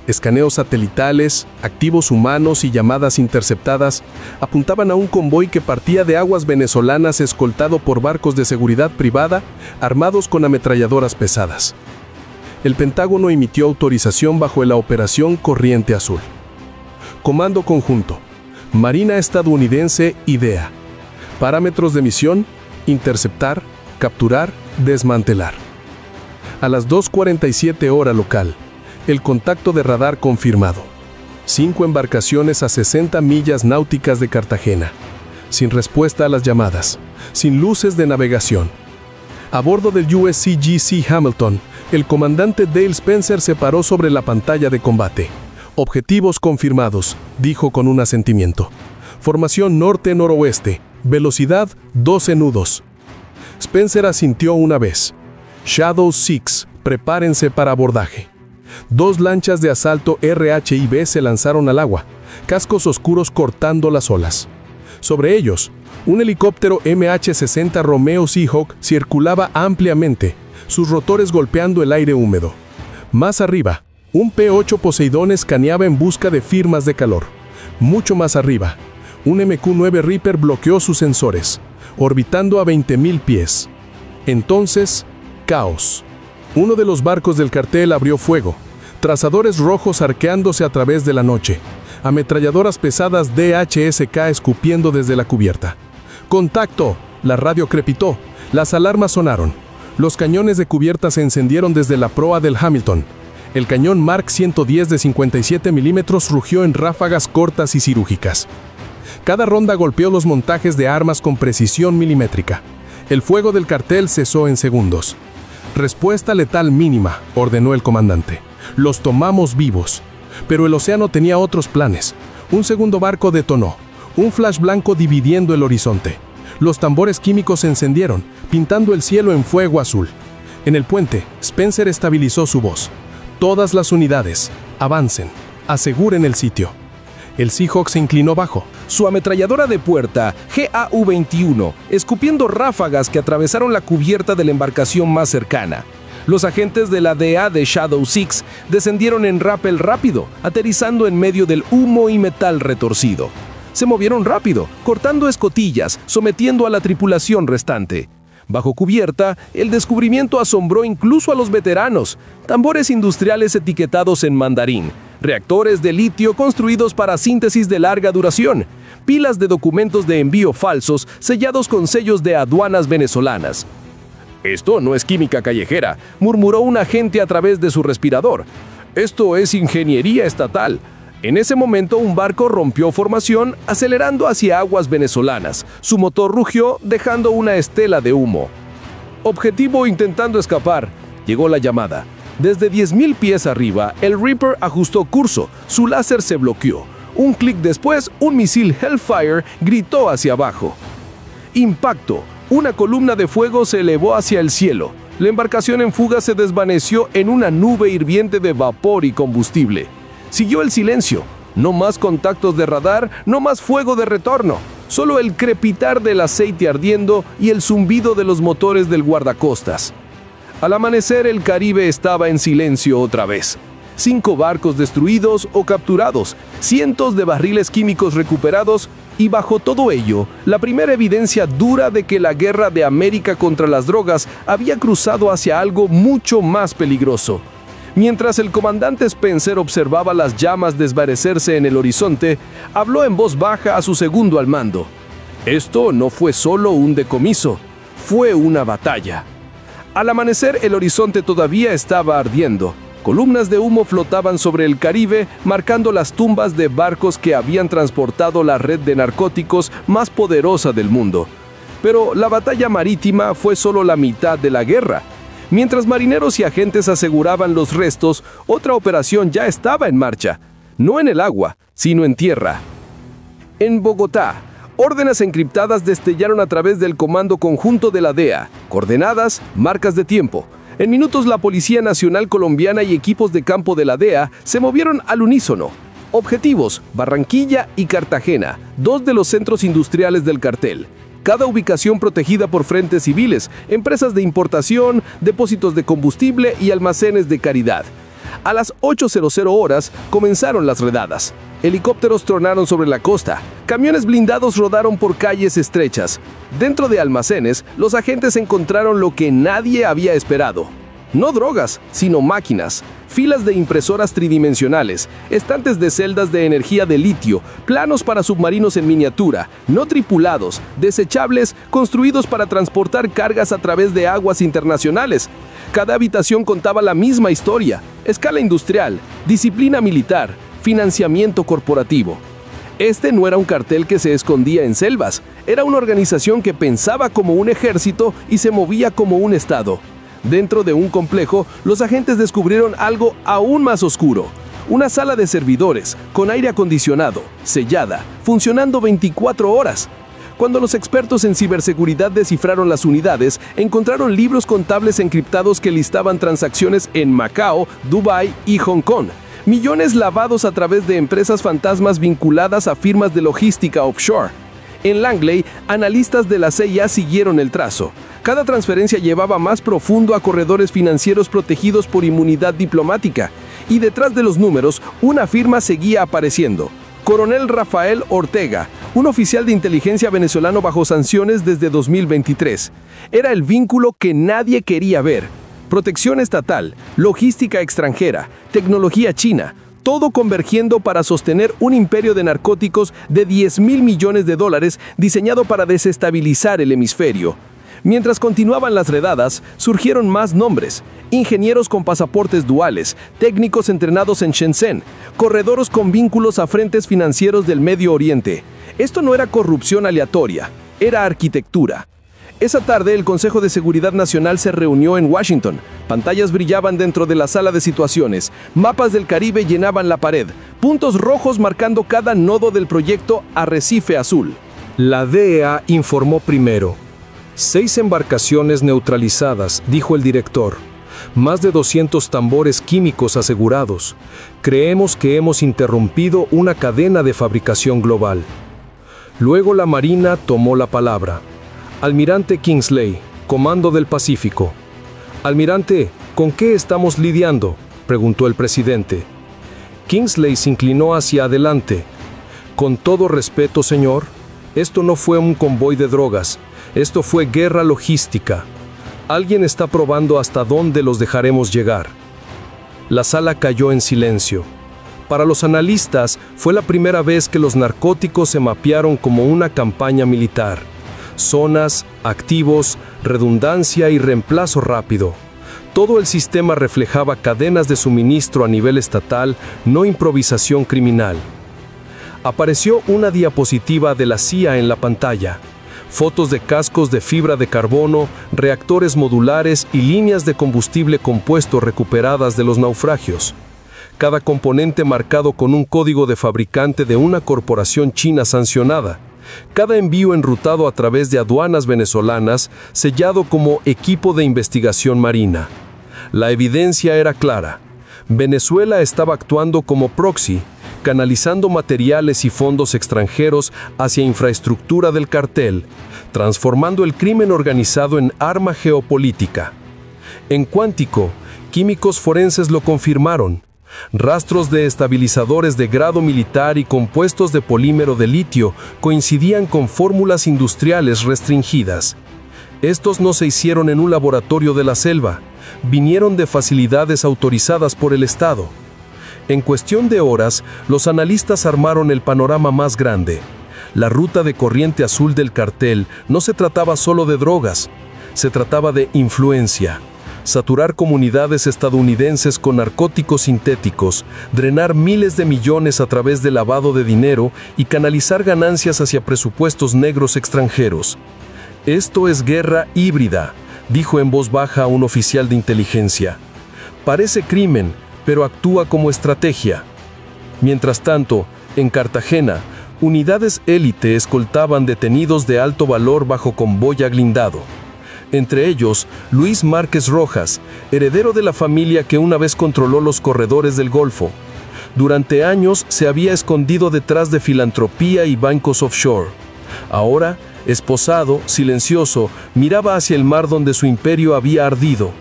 Escaneos satelitales, activos humanos y llamadas interceptadas apuntaban a un convoy que partía de aguas venezolanas escoltado por barcos de seguridad privada armados con ametralladoras pesadas. El Pentágono emitió autorización bajo la Operación Corriente Azul. Comando conjunto: Marina estadounidense y DEA. Parámetros de misión: interceptar, capturar, desmantelar. A las 2:47 hora local, el contacto de radar confirmado. 5 embarcaciones a 60 millas náuticas de Cartagena, sin respuesta a las llamadas, sin luces de navegación. A bordo del USCGC Hamilton, el comandante Dale Spencer se paró sobre la pantalla de combate. Objetivos confirmados, dijo con un asentimiento. Formación norte-noroeste, velocidad 12 nudos. Spencer asintió una vez. Shadow 6, prepárense para abordaje. 2 lanchas de asalto RHIB se lanzaron al agua, cascos oscuros cortando las olas. Sobre ellos, un helicóptero MH-60 Romeo Seahawk circulaba ampliamente, sus rotores golpeando el aire húmedo. Más arriba, un P-8 Poseidón escaneaba en busca de firmas de calor. Mucho más arriba, un MQ-9 Reaper bloqueó sus sensores, orbitando a 20.000 pies. Entonces, caos. Uno de los barcos del cartel abrió fuego, trazadores rojos arqueándose a través de la noche, ametralladoras pesadas DHSK escupiendo desde la cubierta. ¡Contacto! La radio crepitó, las alarmas sonaron. Los cañones de cubierta se encendieron desde la proa del Hamilton. El cañón Mark 110 de 57 milímetros rugió en ráfagas cortas y cirúrgicas. Cada ronda golpeó los montajes de armas con precisión milimétrica. El fuego del cartel cesó en segundos. Respuesta letal mínima, ordenó el comandante. Los tomamos vivos. Pero el océano tenía otros planes. Un segundo barco detonó, un flash blanco dividiendo el horizonte. Los tambores químicos se encendieron, pintando el cielo en fuego azul. En el puente, Spencer estabilizó su voz. Todas las unidades, avancen, aseguren el sitio. El Seahawk se inclinó bajo. Su ametralladora de puerta, GAU-21, escupiendo ráfagas que atravesaron la cubierta de la embarcación más cercana. Los agentes de la DEA de Shadow Six descendieron en rappel rápido, aterrizando en medio del humo y metal retorcido. Se movieron rápido, cortando escotillas, sometiendo a la tripulación restante. Bajo cubierta, el descubrimiento asombró incluso a los veteranos. Tambores industriales etiquetados en mandarín, reactores de litio construidos para síntesis de larga duración, pilas de documentos de envío falsos sellados con sellos de aduanas venezolanas. «Esto no es química callejera», murmuró un agente a través de su respirador. «Esto es ingeniería estatal». En ese momento, un barco rompió formación, acelerando hacia aguas venezolanas. Su motor rugió, dejando una estela de humo. «Objetivo intentando escapar», llegó la llamada. Desde 10.000 pies arriba, el Reaper ajustó curso. Su láser se bloqueó. Un clic después, un misil Hellfire gritó hacia abajo. Impacto. Una columna de fuego se elevó hacia el cielo. La embarcación en fuga se desvaneció en una nube hirviente de vapor y combustible. Siguió el silencio. No más contactos de radar, no más fuego de retorno. Solo el crepitar del aceite ardiendo y el zumbido de los motores del guardacostas. Al amanecer, el Caribe estaba en silencio otra vez. 5 barcos destruidos o capturados, cientos de barriles químicos recuperados y bajo todo ello, la primera evidencia dura de que la guerra de América contra las drogas había cruzado hacia algo mucho más peligroso. Mientras el comandante Spencer observaba las llamas desvanecerse en el horizonte, habló en voz baja a su segundo al mando. Esto no fue solo un decomiso, fue una batalla. Al amanecer, el horizonte todavía estaba ardiendo. Columnas de humo flotaban sobre el Caribe, marcando las tumbas de barcos que habían transportado la red de narcóticos más poderosa del mundo. Pero la batalla marítima fue solo la mitad de la guerra. Mientras marineros y agentes aseguraban los restos, otra operación ya estaba en marcha. No en el agua, sino en tierra. En Bogotá, órdenes encriptadas destellaron a través del Comando Conjunto de la DEA. Coordenadas, marcas de tiempo. En minutos, la Policía Nacional Colombiana y equipos de campo de la DEA se movieron al unísono. Objetivos: Barranquilla y Cartagena, 2 de los centros industriales del cartel. Cada ubicación protegida por frentes civiles, empresas de importación, depósitos de combustible y almacenes de caridad. A las 8:00 horas comenzaron las redadas. Helicópteros tronaron sobre la costa. Camiones blindados rodaron por calles estrechas. Dentro de almacenes, los agentes encontraron lo que nadie había esperado. No drogas, sino máquinas, filas de impresoras tridimensionales, estantes de celdas de energía de litio, planos para submarinos en miniatura, no tripulados, desechables, construidos para transportar cargas a través de aguas internacionales. Cada habitación contaba la misma historia: escala industrial, disciplina militar, financiamiento corporativo. Este no era un cartel que se escondía en selvas, era una organización que pensaba como un ejército y se movía como un estado. Dentro de un complejo, los agentes descubrieron algo aún más oscuro. Una sala de servidores, con aire acondicionado, sellada, funcionando 24 horas. Cuando los expertos en ciberseguridad descifraron las unidades, encontraron libros contables encriptados que listaban transacciones en Macao, Dubái y Hong Kong. Millones lavados a través de empresas fantasmas vinculadas a firmas de logística offshore. En Langley, analistas de la CIA siguieron el trazo. Cada transferencia llevaba más profundo a corredores financieros protegidos por inmunidad diplomática. Y detrás de los números, una firma seguía apareciendo: Coronel Rafael Ortega, un oficial de inteligencia venezolano bajo sanciones desde 2023. Era el vínculo que nadie quería ver. Protección estatal, logística extranjera, tecnología china, todo convergiendo para sostener un imperio de narcóticos de $10.000 millones diseñado para desestabilizar el hemisferio. Mientras continuaban las redadas, surgieron más nombres: ingenieros con pasaportes duales, técnicos entrenados en Shenzhen, corredores con vínculos a frentes financieros del Medio Oriente. Esto no era corrupción aleatoria, era arquitectura. Esa tarde, el Consejo de Seguridad Nacional se reunió en Washington. Pantallas brillaban dentro de la sala de situaciones. Mapas del Caribe llenaban la pared. Puntos rojos marcando cada nodo del proyecto Arrecife Azul. La DEA informó primero. 6 embarcaciones neutralizadas, dijo el director. Más de 200 tambores químicos asegurados. Creemos que hemos interrumpido una cadena de fabricación global. Luego la Marina tomó la palabra. Almirante Kingsley, Comando del Pacífico. Almirante, ¿con qué estamos lidiando?, preguntó el presidente. Kingsley se inclinó hacia adelante. Con todo respeto, señor, esto no fue un convoy de drogas, esto fue guerra logística. Alguien está probando hasta dónde los dejaremos llegar. La sala cayó en silencio. Para los analistas, fue la primera vez que los narcóticos se mapearon como una campaña militar. Zonas, activos, redundancia y reemplazo rápido. Todo el sistema reflejaba cadenas de suministro a nivel estatal, no improvisación criminal. Apareció una diapositiva de la CIA en la pantalla. Fotos de cascos de fibra de carbono, reactores modulares y líneas de combustible compuesto recuperadas de los naufragios. Cada componente marcado con un código de fabricante de una corporación china sancionada. Cada envío enrutado a través de aduanas venezolanas, sellado como equipo de investigación marina. La evidencia era clara. Venezuela estaba actuando como proxy, canalizando materiales y fondos extranjeros hacia infraestructura del cartel, transformando el crimen organizado en arma geopolítica. En Cuántico, químicos forenses lo confirmaron. Rastros de estabilizadores de grado militar y compuestos de polímero de litio coincidían con fórmulas industriales restringidas. Estos no se hicieron en un laboratorio de la selva, vinieron de facilidades autorizadas por el Estado. En cuestión de horas, los analistas armaron el panorama más grande. La ruta de corriente azul del cartel no se trataba solo de drogas, se trataba de influencia. Saturar comunidades estadounidenses con narcóticos sintéticos, drenar miles de millones a través de lavado de dinero y canalizar ganancias hacia presupuestos negros extranjeros. Esto es guerra híbrida, dijo en voz baja un oficial de inteligencia. Parece crimen, pero actúa como estrategia. Mientras tanto, en Cartagena, unidades élite escoltaban detenidos de alto valor bajo convoy blindado. Entre ellos, Luis Márquez Rojas, heredero de la familia que una vez controló los corredores del Golfo. Durante años se había escondido detrás de filantropía y bancos offshore. Ahora, esposado, silencioso, miraba hacia el mar donde su imperio había ardido.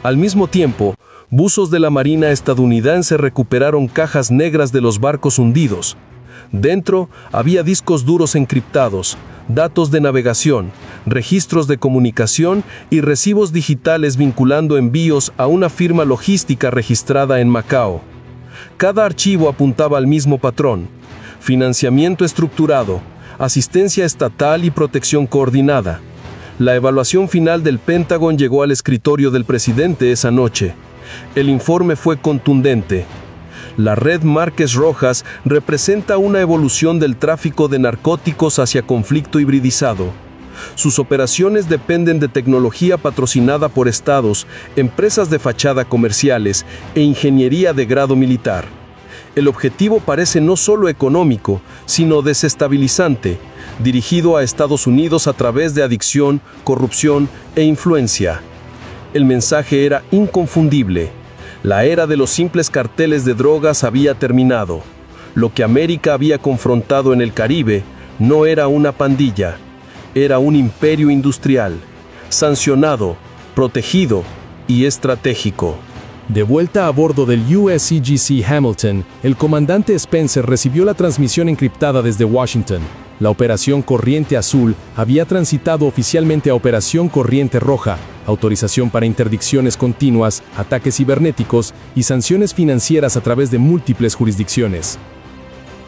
Al mismo tiempo, buzos de la Marina estadounidense recuperaron cajas negras de los barcos hundidos. Dentro había discos duros encriptados, datos de navegación, registros de comunicación y recibos digitales vinculando envíos a una firma logística registrada en Macao. Cada archivo apuntaba al mismo patrón: financiamiento estructurado, asistencia estatal y protección coordinada. La evaluación final del Pentágono llegó al escritorio del presidente esa noche. El informe fue contundente. La red Márquez Rojas representa una evolución del tráfico de narcóticos hacia conflicto hibridizado. Sus operaciones dependen de tecnología patrocinada por estados, empresas de fachada comerciales e ingeniería de grado militar. El objetivo parece no solo económico, sino desestabilizante, dirigido a Estados Unidos a través de adicción, corrupción e influencia. El mensaje era inconfundible. La era de los simples carteles de drogas había terminado. Lo que América había confrontado en el Caribe no era una pandilla, era un imperio industrial, sancionado, protegido y estratégico. De vuelta a bordo del USCGC Hamilton, el comandante Spencer recibió la transmisión encriptada desde Washington. La Operación Corriente Azul había transitado oficialmente a Operación Corriente Roja, autorización para interdicciones continuas, ataques cibernéticos y sanciones financieras a través de múltiples jurisdicciones.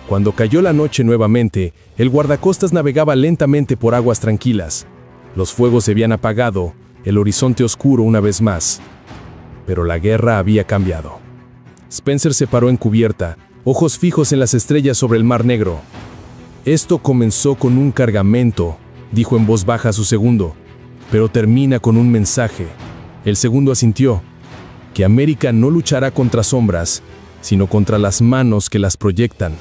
Cuando cayó la noche nuevamente, el guardacostas navegaba lentamente por aguas tranquilas. Los fuegos se habían apagado, el horizonte oscuro una vez más. Pero la guerra había cambiado. Spencer se paró en cubierta, ojos fijos en las estrellas sobre el Mar Negro. Esto comenzó con un cargamento, dijo en voz baja a su segundo. pero termina con un mensaje. El segundo asintió, que América no luchará contra sombras, sino contra las manos que las proyectan.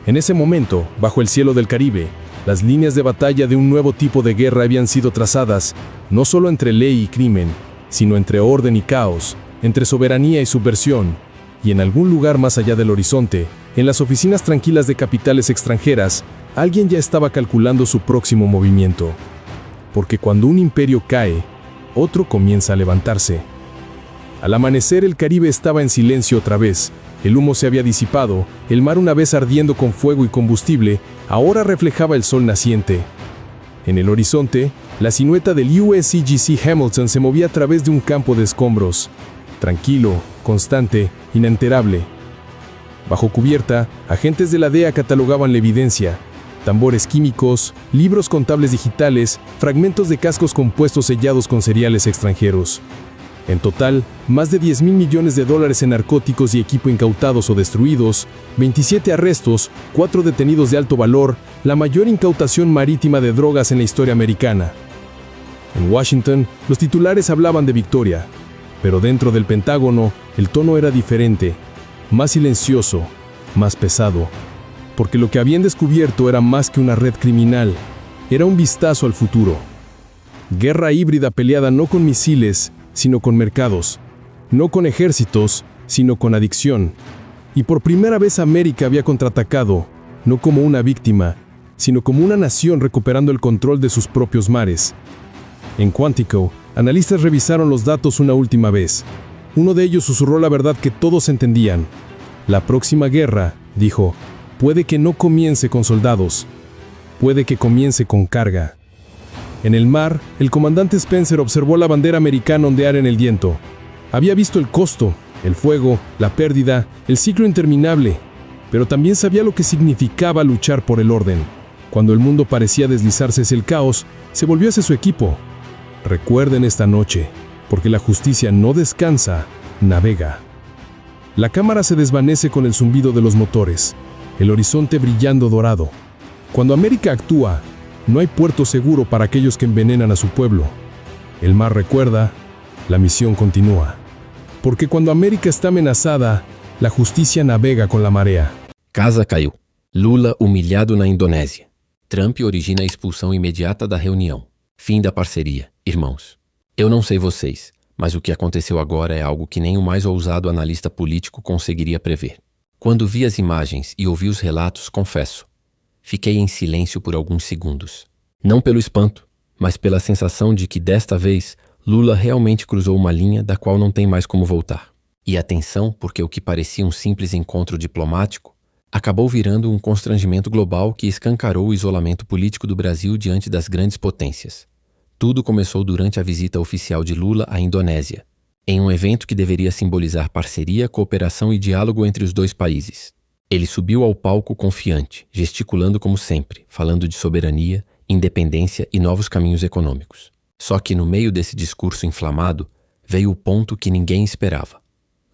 En ese momento, bajo el cielo del Caribe, las líneas de batalla de un nuevo tipo de guerra habían sido trazadas, no solo entre ley y crimen, sino entre orden y caos, entre soberanía y subversión, y en algún lugar más allá del horizonte, en las oficinas tranquilas de capitales extranjeras, alguien ya estaba calculando su próximo movimiento. Porque cuando un imperio cae, otro comienza a levantarse. Al amanecer el Caribe estaba en silencio otra vez, el humo se había disipado, el mar una vez ardiendo con fuego y combustible, ahora reflejaba el sol naciente. En el horizonte, la silueta del USCGC Hamilton se movía a través de un campo de escombros, tranquilo, constante, inalterable. Bajo cubierta, agentes de la DEA catalogaban la evidencia: tambores químicos, libros contables digitales, fragmentos de cascos compuestos sellados con cereales extranjeros. En total, más de $10.000 millones en narcóticos y equipo incautados o destruidos, 27 arrestos, 4 detenidos de alto valor, la mayor incautación marítima de drogas en la historia americana. En Washington, los titulares hablaban de victoria, pero dentro del Pentágono, el tono era diferente, más silencioso, más pesado, porque lo que habían descubierto era más que una red criminal, era un vistazo al futuro. Guerra híbrida peleada no con misiles, sino con mercados, no con ejércitos, sino con adicción. Y por primera vez América había contraatacado, no como una víctima, sino como una nación recuperando el control de sus propios mares. En Quantico, analistas revisaron los datos una última vez. Uno de ellos susurró la verdad que todos entendían. La próxima guerra, dijo, puede que no comience con soldados, puede que comience con carga. En el mar, el comandante Spencer observó la bandera americana ondear en el viento. Había visto el costo, el fuego, la pérdida, el ciclo interminable, pero también sabía lo que significaba luchar por el orden. Cuando el mundo parecía deslizarse hacia el caos, se volvió hacia su equipo. Recuerden esta noche, porque la justicia no descansa, navega. La cámara se desvanece con el zumbido de los motores, el horizonte brillando dorado. Cuando América actúa, no hay puerto seguro para aquellos que envenenan a su pueblo. El mar recuerda, la misión continúa. Porque cuando América está amenazada, la justicia navega con la marea. Casa caiu. Lula humilhado na Indonésia. Trump origina a expulsão imediata da reunião. Fim da parceria, irmãos. Eu não sei vocês, mas o que aconteceu agora é algo que nem o mais ousado analista político conseguiria prever. Quando vi as imagens e ouvi os relatos, confesso, fiquei em silêncio por alguns segundos. Não pelo espanto, mas pela sensação de que desta vez Lula realmente cruzou uma linha da qual não tem mais como voltar. E atenção, porque o que parecia um simples encontro diplomático acabou virando um constrangimento global que escancarou o isolamento político do Brasil diante das grandes potências. Tudo começou durante a visita oficial de Lula à Indonésia, em um evento que deveria simbolizar parceria, cooperação e diálogo entre os dois países. Ele subiu ao palco confiante, gesticulando como sempre, falando de soberania, independência e novos caminhos econômicos. Só que no meio desse discurso inflamado, veio o ponto que ninguém esperava.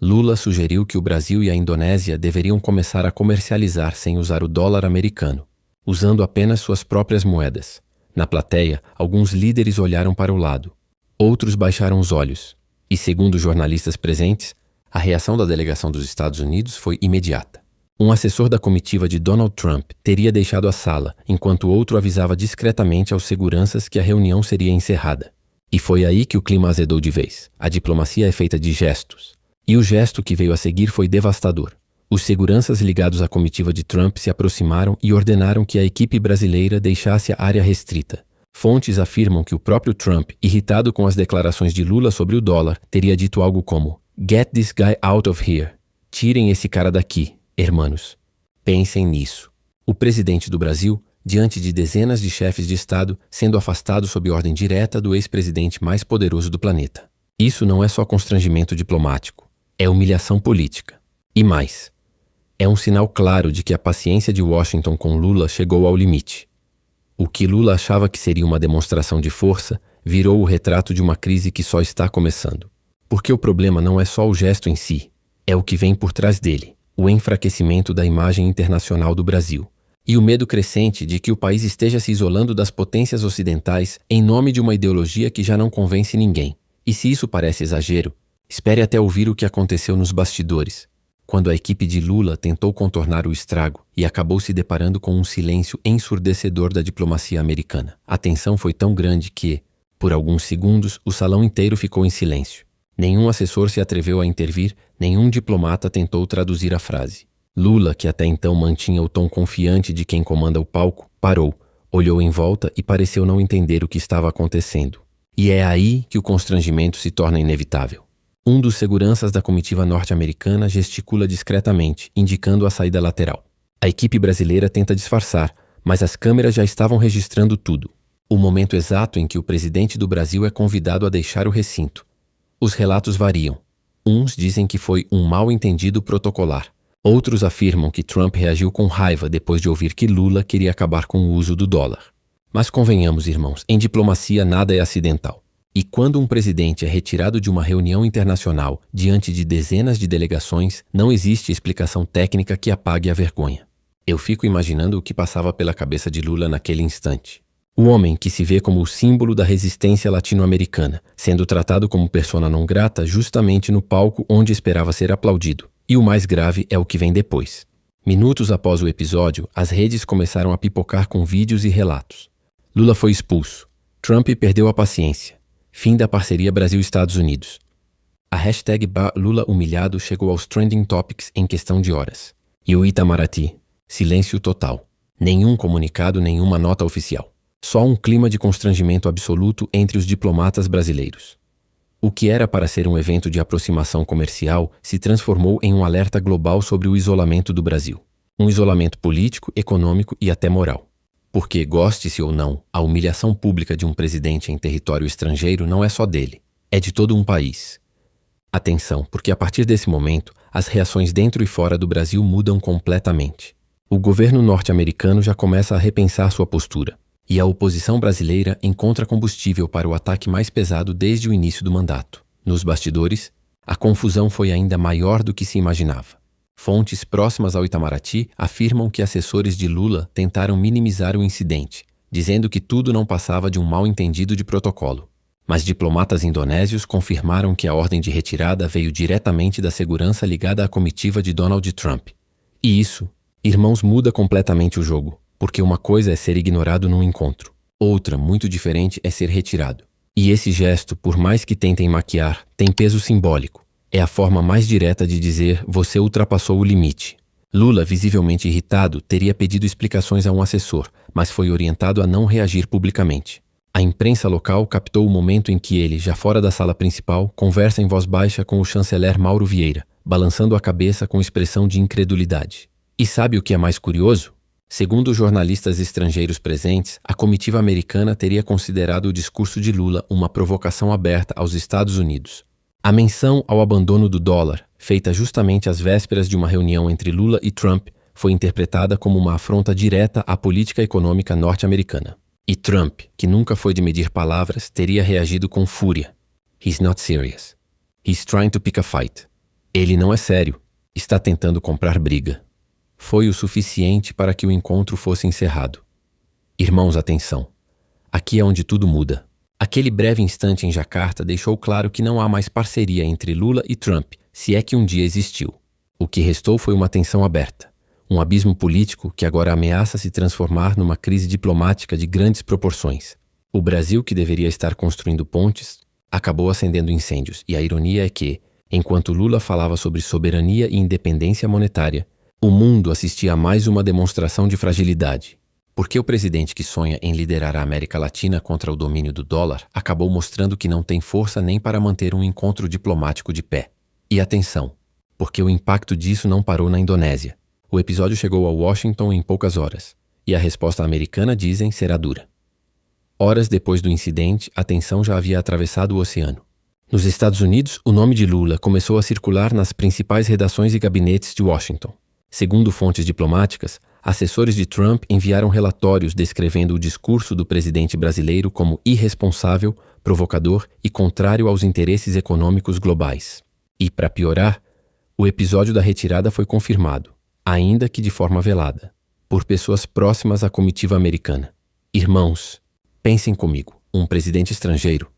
Lula sugeriu que o Brasil e a Indonésia deveriam começar a comercializar sem usar o dólar americano, usando apenas suas próprias moedas. Na plateia, alguns líderes olharam para o lado. Outros baixaram os olhos. E segundo jornalistas presentes, a reação da delegação dos Estados Unidos foi imediata. Um assessor da comitiva de Donald Trump teria deixado a sala, enquanto outro avisava discretamente aos seguranças que a reunião seria encerrada. E foi aí que o clima azedou de vez. A diplomacia é feita de gestos. E o gesto que veio a seguir foi devastador. Os seguranças ligados à comitiva de Trump se aproximaram e ordenaram que a equipe brasileira deixasse a área restrita. Fontes afirmam que o próprio Trump, irritado com as declarações de Lula sobre o dólar, teria dito algo como "Get this guy out of here. Tirem esse cara daqui. Hermanos, pensem nisso." O presidente do Brasil, diante de dezenas de chefes de Estado sendo afastados sob ordem direta do ex-presidente mais poderoso do planeta. Isso não é só constrangimento diplomático, é humilhação política. E mais, é um sinal claro de que a paciência de Washington com Lula chegou ao limite. O que Lula achava que seria uma demonstração de força virou o retrato de uma crise que só está começando. Porque o problema não é só o gesto em si, é o que vem por trás dele. O enfraquecimento da imagem internacional do Brasil, E o medo crescente de que o país esteja se isolando das potências ocidentais em nome de uma ideologia que já não convence ninguém. E se isso parece exagero, espere até ouvir o que aconteceu nos bastidores, quando a equipe de Lula tentou contornar o estrago e acabou se deparando com um silêncio ensurdecedor da diplomacia americana. A tensão foi tão grande que, por alguns segundos, o salão inteiro ficou em silêncio. Nenhum assessor se atreveu a intervir, nenhum diplomata tentou traduzir a frase. Lula, que até então mantinha o tom confiante de quem comanda o palco, parou, olhou em volta e pareceu não entender o que estava acontecendo. E é aí que o constrangimento se torna inevitável. Um dos seguranças da comitiva norte-americana gesticula discretamente, indicando a saída lateral. A equipe brasileira tenta disfarçar, mas as câmeras já estavam registrando tudo. O momento exato em que o presidente do Brasil é convidado a deixar o recinto. Os relatos variam. Uns dizem que foi um mal-entendido protocolar. Outros afirmam que Trump reagiu com raiva depois de ouvir que Lula queria acabar com o uso do dólar. Mas convenhamos, irmãos, em diplomacia nada é acidental. E quando um presidente é retirado de uma reunião internacional diante de dezenas de delegações, não existe explicação técnica que apague a vergonha. Eu fico imaginando o que passava pela cabeça de Lula naquele instante. O homem que se vê como o símbolo da resistência latino-americana, sendo tratado como persona não grata justamente no palco onde esperava ser aplaudido. E o mais grave é o que vem depois. Minutos após o episódio, as redes começaram a pipocar com vídeos e relatos. Lula foi expulso. Trump perdeu a paciência. Fim da parceria Brasil-Estados Unidos. A hashtag Lula humilhado chegou aos trending topics em questão de horas. E o Itamaraty? Silêncio total. Nenhum comunicado, nenhuma nota oficial. Só um clima de constrangimento absoluto entre os diplomatas brasileiros. O que era para ser um evento de aproximação comercial se transformou em um alerta global sobre o isolamento do Brasil. Um isolamento político, econômico e até moral. Porque, goste-se ou não, a humilhação pública de um presidente em território estrangeiro não é só dele, é de todo um país. Atenção, porque a partir desse momento, as reações dentro e fora do Brasil mudam completamente. O governo norte-americano já começa a repensar sua postura. E a oposição brasileira encontra combustível para o ataque mais pesado desde o início do mandato. Nos bastidores, a confusão foi ainda maior do que se imaginava. Fontes próximas ao Itamaraty afirmam que assessores de Lula tentaram minimizar o incidente, dizendo que tudo não passava de um mal-entendido de protocolo. Mas diplomatas indonésios confirmaram que a ordem de retirada veio diretamente da segurança ligada à comitiva de Donald Trump. E isso, irmãos, muda completamente o jogo. Porque uma coisa é ser ignorado num encontro, outra, muito diferente, é ser retirado. E esse gesto, por mais que tentem maquiar, tem peso simbólico. É a forma mais direta de dizer você ultrapassou o limite. Lula, visivelmente irritado, teria pedido explicações a um assessor, mas foi orientado a não reagir publicamente. A imprensa local captou o momento em que ele, já fora da sala principal, conversa em voz baixa com o chanceler Mauro Vieira, balançando a cabeça com expressão de incredulidade. E sabe o que é mais curioso? Segundo jornalistas estrangeiros presentes, a comitiva americana teria considerado o discurso de Lula uma provocação aberta aos Estados Unidos. A menção ao abandono do dólar, feita justamente às vésperas de uma reunião entre Lula e Trump, foi interpretada como uma afronta direta à política econômica norte-americana. E Trump, que nunca foi de medir palavras, teria reagido com fúria. He's not serious. He's trying to pick a fight. Ele não é sério. Está tentando comprar briga. Foi o suficiente para que o encontro fosse encerrado. Irmãos, atenção. Aqui é onde tudo muda. Aquele breve instante em Jacarta deixou claro que não há mais parceria entre Lula e Trump, se é que um dia existiu. O que restou foi uma tensão aberta. Um abismo político que agora ameaça se transformar numa crise diplomática de grandes proporções. O Brasil, que deveria estar construindo pontes, acabou acendendo incêndios. E a ironia é que, enquanto Lula falava sobre soberania e independência monetária, o mundo assistia a mais uma demonstração de fragilidade. Porque o presidente que sonha em liderar a América Latina contra o domínio do dólar acabou mostrando que não tem força nem para manter um encontro diplomático de pé. E atenção, porque o impacto disso não parou na Indonésia. O episódio chegou a Washington em poucas horas, e a resposta americana, dizem, será dura. Horas depois do incidente, a tensão já havia atravessado o oceano. Nos Estados Unidos, o nome de Lula começou a circular nas principais redações e gabinetes de Washington. Segundo fontes diplomáticas, assessores de Trump enviaram relatórios descrevendo o discurso do presidente brasileiro como irresponsável, provocador e contrário aos interesses econômicos globais. E, para piorar, o episódio da retirada foi confirmado, ainda que de forma velada. por pessoas próximas à comitiva americana. Irmãos, pensem comigo, um presidente estrangeiro,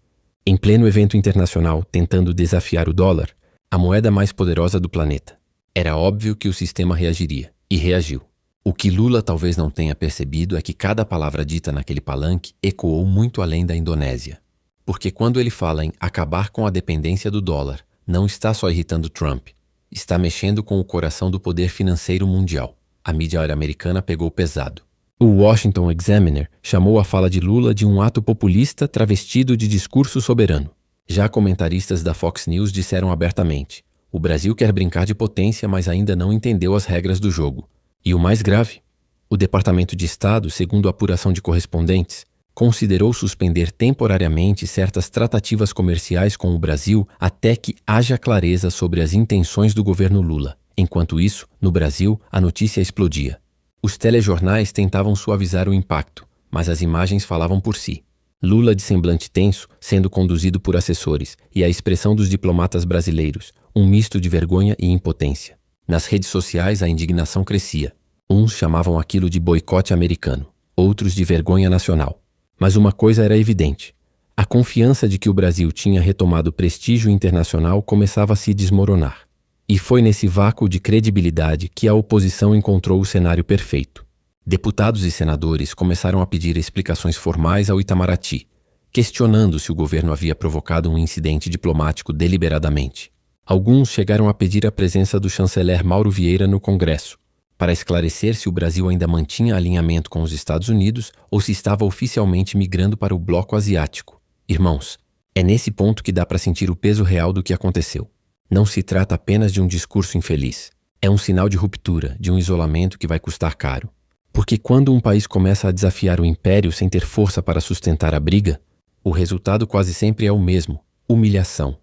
em pleno evento internacional tentando desafiar o dólar, a moeda mais poderosa do planeta. Era óbvio que o sistema reagiria, e reagiu. O que Lula talvez não tenha percebido é que cada palavra dita naquele palanque ecoou muito além da Indonésia. Porque quando ele fala em acabar com a dependência do dólar, não está só irritando Trump, está mexendo com o coração do poder financeiro mundial. A mídia americana pegou pesado. O Washington Examiner chamou a fala de Lula de um ato populista travestido de discurso soberano. Já comentaristas da Fox News disseram abertamente: o Brasil quer brincar de potência, mas ainda não entendeu as regras do jogo. E o mais grave, o Departamento de Estado, segundo a apuração de correspondentes, considerou suspender temporariamente certas tratativas comerciais com o Brasil até que haja clareza sobre as intenções do governo Lula. Enquanto isso, no Brasil, a notícia explodia. Os telejornais tentavam suavizar o impacto, mas as imagens falavam por si. Lula de semblante tenso, sendo conduzido por assessores, e a expressão dos diplomatas brasileiros, um misto de vergonha e impotência. Nas redes sociais a indignação crescia. Uns chamavam aquilo de boicote americano, outros de vergonha nacional. Mas uma coisa era evidente. A confiança de que o Brasil tinha retomado prestígio internacional começava a se desmoronar. E foi nesse vácuo de credibilidade que a oposição encontrou o cenário perfeito. Deputados e senadores começaram a pedir explicações formais ao Itamaraty, questionando se o governo havia provocado um incidente diplomático deliberadamente. Alguns chegaram a pedir a presença do chanceler Mauro Vieira no Congresso, para esclarecer se o Brasil ainda mantinha alinhamento com os Estados Unidos ou se estava oficialmente migrando para o bloco asiático. Irmãos, é nesse ponto que dá para sentir o peso real do que aconteceu. Não se trata apenas de um discurso infeliz. É um sinal de ruptura, de um isolamento que vai custar caro. Porque quando um país começa a desafiar o império sem ter força para sustentar a briga, o resultado quase sempre é o mesmo: humilhação.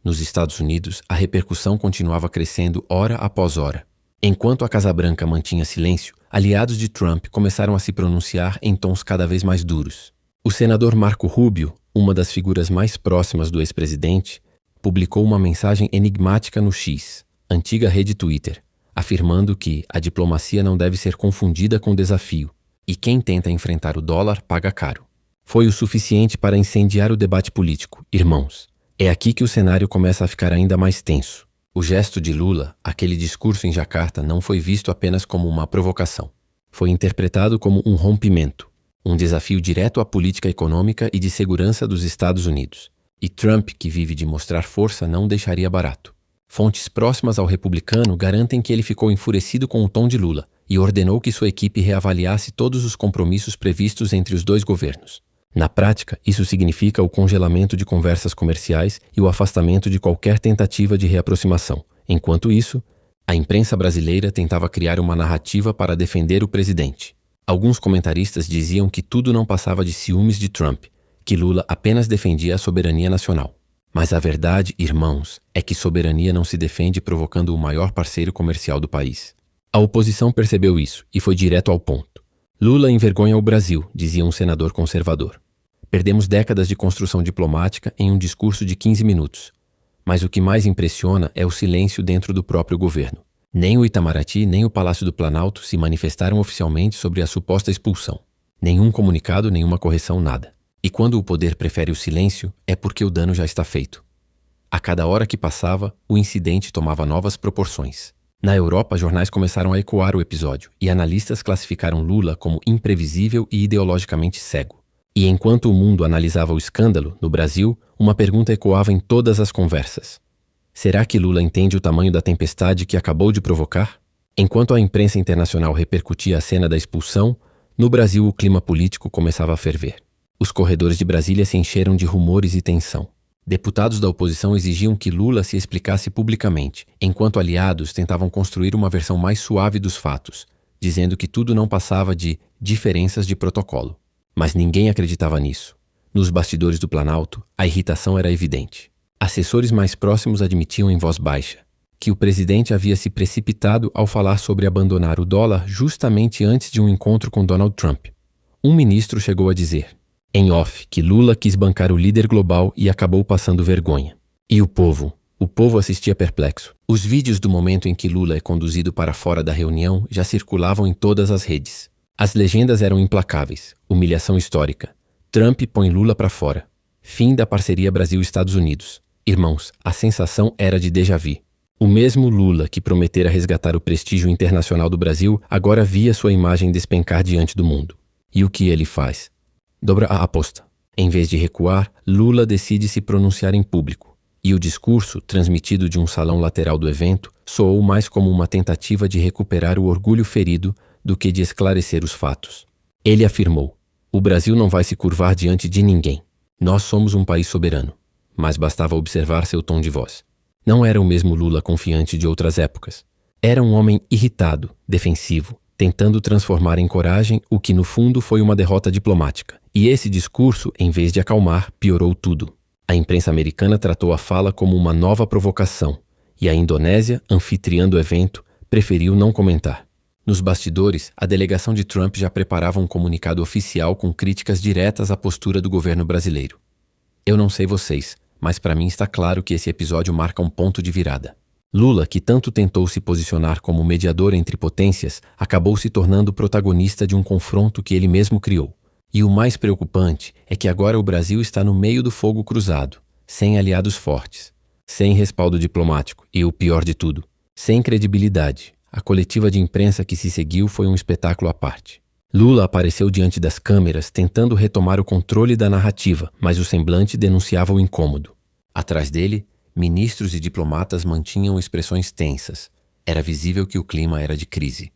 Nos Estados Unidos, a repercussão continuava crescendo hora após hora. Enquanto a Casa Branca mantinha silêncio, aliados de Trump começaram a se pronunciar em tons cada vez mais duros. O senador Marco Rubio, uma das figuras mais próximas do ex-presidente, publicou uma mensagem enigmática no X, antiga rede Twitter, afirmando que a diplomacia não deve ser confundida com desafio, e quem tenta enfrentar o dólar paga caro. Foi o suficiente para incendiar o debate político, irmãos. É aqui que o cenário começa a ficar ainda mais tenso. O gesto de Lula, aquele discurso em Jacarta, não foi visto apenas como uma provocação. Foi interpretado como um rompimento, um desafio direto à política econômica e de segurança dos Estados Unidos. E Trump, que vive de mostrar força, não deixaria barato. Fontes próximas ao republicano garantem que ele ficou enfurecido com o tom de Lula e ordenou que sua equipe reavaliasse todos os compromissos previstos entre os dois governos. Na prática, isso significa o congelamento de conversas comerciais e o afastamento de qualquer tentativa de reaproximação. Enquanto isso, a imprensa brasileira tentava criar uma narrativa para defender o presidente. Alguns comentaristas diziam que tudo não passava de ciúmes de Trump, que Lula apenas defendia a soberania nacional. Mas a verdade, irmãos, é que soberania não se defende provocando o maior parceiro comercial do país. A oposição percebeu isso e foi direto ao ponto. Lula envergonha o Brasil, dizia um senador conservador. Perdemos décadas de construção diplomática em um discurso de 15 minutos. Mas o que mais impressiona é o silêncio dentro do próprio governo. Nem o Itamaraty, nem o Palácio do Planalto se manifestaram oficialmente sobre a suposta expulsão. Nenhum comunicado, nenhuma correção, nada. E quando o poder prefere o silêncio, é porque o dano já está feito. A cada hora que passava, o incidente tomava novas proporções. Na Europa, jornais começaram a ecoar o episódio, e analistas classificaram Lula como imprevisível e ideologicamente cego. E enquanto o mundo analisava o escândalo, no Brasil, uma pergunta ecoava em todas as conversas. Será que Lula entende o tamanho da tempestade que acabou de provocar? Enquanto a imprensa internacional repercutia a cena da expulsão, no Brasil o clima político começava a ferver. Os corredores de Brasília se encheram de rumores e tensão. Deputados da oposição exigiam que Lula se explicasse publicamente, enquanto aliados tentavam construir uma versão mais suave dos fatos, dizendo que tudo não passava de diferenças de protocolo. Mas ninguém acreditava nisso. Nos bastidores do Planalto, a irritação era evidente. Assessores mais próximos admitiam em voz baixa que o presidente havia se precipitado ao falar sobre abandonar o dólar justamente antes de um encontro com Donald Trump. Um ministro chegou a dizer, em off, que Lula quis bancar o líder global e acabou passando vergonha. E o povo O povo assistia perplexo. Os vídeos do momento em que Lula é conduzido para fora da reunião já circulavam em todas as redes. As legendas eram implacáveis. Humilhação histórica. Trump põe Lula para fora. Fim da parceria Brasil-Estados Unidos. Irmãos, a sensação era de déjà vu. O mesmo Lula que prometera resgatar o prestígio internacional do Brasil agora via sua imagem despencar diante do mundo. E o que ele faz? Dobra a aposta. Em vez de recuar, Lula decide se pronunciar em público. E o discurso, transmitido de um salão lateral do evento, soou mais como uma tentativa de recuperar o orgulho ferido do que de esclarecer os fatos. Ele afirmou: "O Brasil não vai se curvar diante de ninguém. Nós somos um país soberano." Mas bastava observar seu tom de voz. Não era o mesmo Lula confiante de outras épocas. Era um homem irritado, defensivo, tentando transformar em coragem o que no fundo foi uma derrota diplomática. E esse discurso, em vez de acalmar, piorou tudo. A imprensa americana tratou a fala como uma nova provocação, e a Indonésia, anfitriã do evento, preferiu não comentar. Nos bastidores, a delegação de Trump já preparava um comunicado oficial com críticas diretas à postura do governo brasileiro. Eu não sei vocês, mas para mim está claro que esse episódio marca um ponto de virada. Lula, que tanto tentou se posicionar como mediador entre potências, acabou se tornando protagonista de um confronto que ele mesmo criou. E o mais preocupante é que agora o Brasil está no meio do fogo cruzado, sem aliados fortes, sem respaldo diplomático e, o pior de tudo, sem credibilidade. A coletiva de imprensa que se seguiu foi um espetáculo à parte. Lula apareceu diante das câmeras tentando retomar o controle da narrativa, mas o semblante denunciava o incômodo. Atrás dele, ministros e diplomatas mantinham expressões tensas. Era visível que o clima era de crise.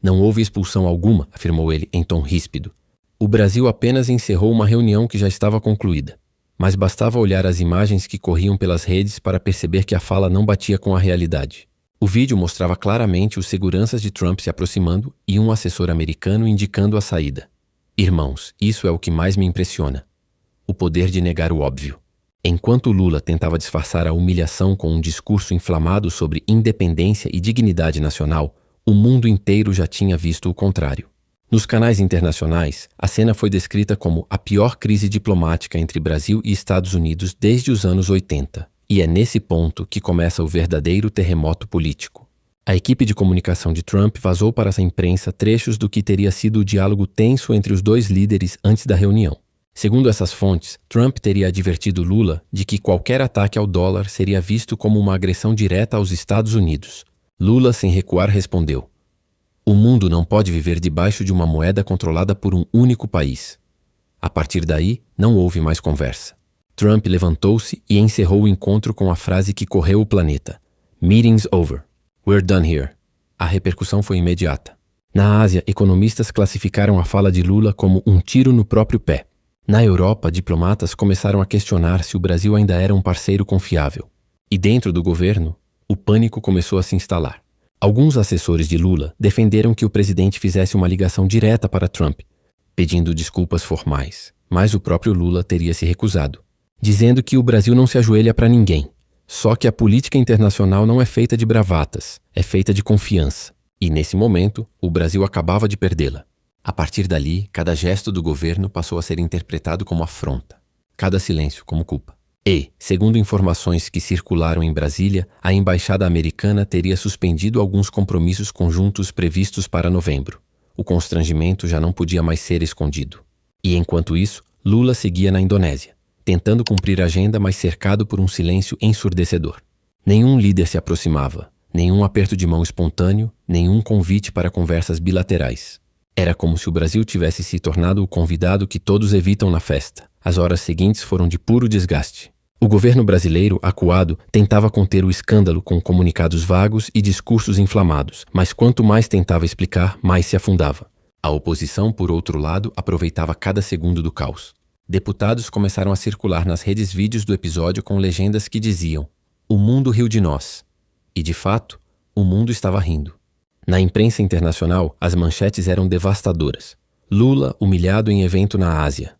Não houve expulsão alguma, afirmou ele em tom ríspido. O Brasil apenas encerrou uma reunião que já estava concluída. Mas bastava olhar as imagens que corriam pelas redes para perceber que a fala não batia com a realidade. O vídeo mostrava claramente os seguranças de Trump se aproximando e um assessor americano indicando a saída. Irmãos, isso é o que mais me impressiona. O poder de negar o óbvio. Enquanto Lula tentava disfarçar a humilhação com um discurso inflamado sobre independência e dignidade nacional, o mundo inteiro já tinha visto o contrário. Nos canais internacionais, a cena foi descrita como a pior crise diplomática entre Brasil e Estados Unidos desde os anos 80. E é nesse ponto que começa o verdadeiro terremoto político. A equipe de comunicação de Trump vazou para essa imprensa trechos do que teria sido o diálogo tenso entre os dois líderes antes da reunião. Segundo essas fontes, Trump teria advertido Lula de que qualquer ataque ao dólar seria visto como uma agressão direta aos Estados Unidos. Lula, sem recuar, respondeu: "O mundo não pode viver debaixo de uma moeda controlada por um único país." A partir daí, não houve mais conversa. Trump levantou-se e encerrou o encontro com a frase que correu o planeta: "Meeting's over. We're done here." A repercussão foi imediata. Na Ásia, economistas classificaram a fala de Lula como um tiro no próprio pé. Na Europa, diplomatas começaram a questionar se o Brasil ainda era um parceiro confiável. E dentro do governo, o pânico começou a se instalar. Alguns assessores de Lula defenderam que o presidente fizesse uma ligação direta para Trump, pedindo desculpas formais, mas o próprio Lula teria se recusado, dizendo que o Brasil não se ajoelha para ninguém. Só que a política internacional não é feita de bravatas, é feita de confiança. E nesse momento, o Brasil acabava de perdê-la. A partir dali, cada gesto do governo passou a ser interpretado como afronta, cada silêncio como culpa. E, segundo informações que circularam em Brasília, a embaixada americana teria suspendido alguns compromissos conjuntos previstos para novembro. O constrangimento já não podia mais ser escondido. E enquanto isso, Lula seguia na Indonésia, tentando cumprir a agenda, mas cercado por um silêncio ensurdecedor. Nenhum líder se aproximava, nenhum aperto de mão espontâneo, nenhum convite para conversas bilaterais. Era como se o Brasil tivesse se tornado o convidado que todos evitam na festa. As horas seguintes foram de puro desgaste. O governo brasileiro, acuado, tentava conter o escândalo com comunicados vagos e discursos inflamados, mas quanto mais tentava explicar, mais se afundava. A oposição, por outro lado, aproveitava cada segundo do caos. Deputados começaram a circular nas redes vídeos do episódio com legendas que diziam: "O mundo riu de nós." E, de fato, o mundo estava rindo. Na imprensa internacional, as manchetes eram devastadoras. Lula humilhado em evento na Ásia.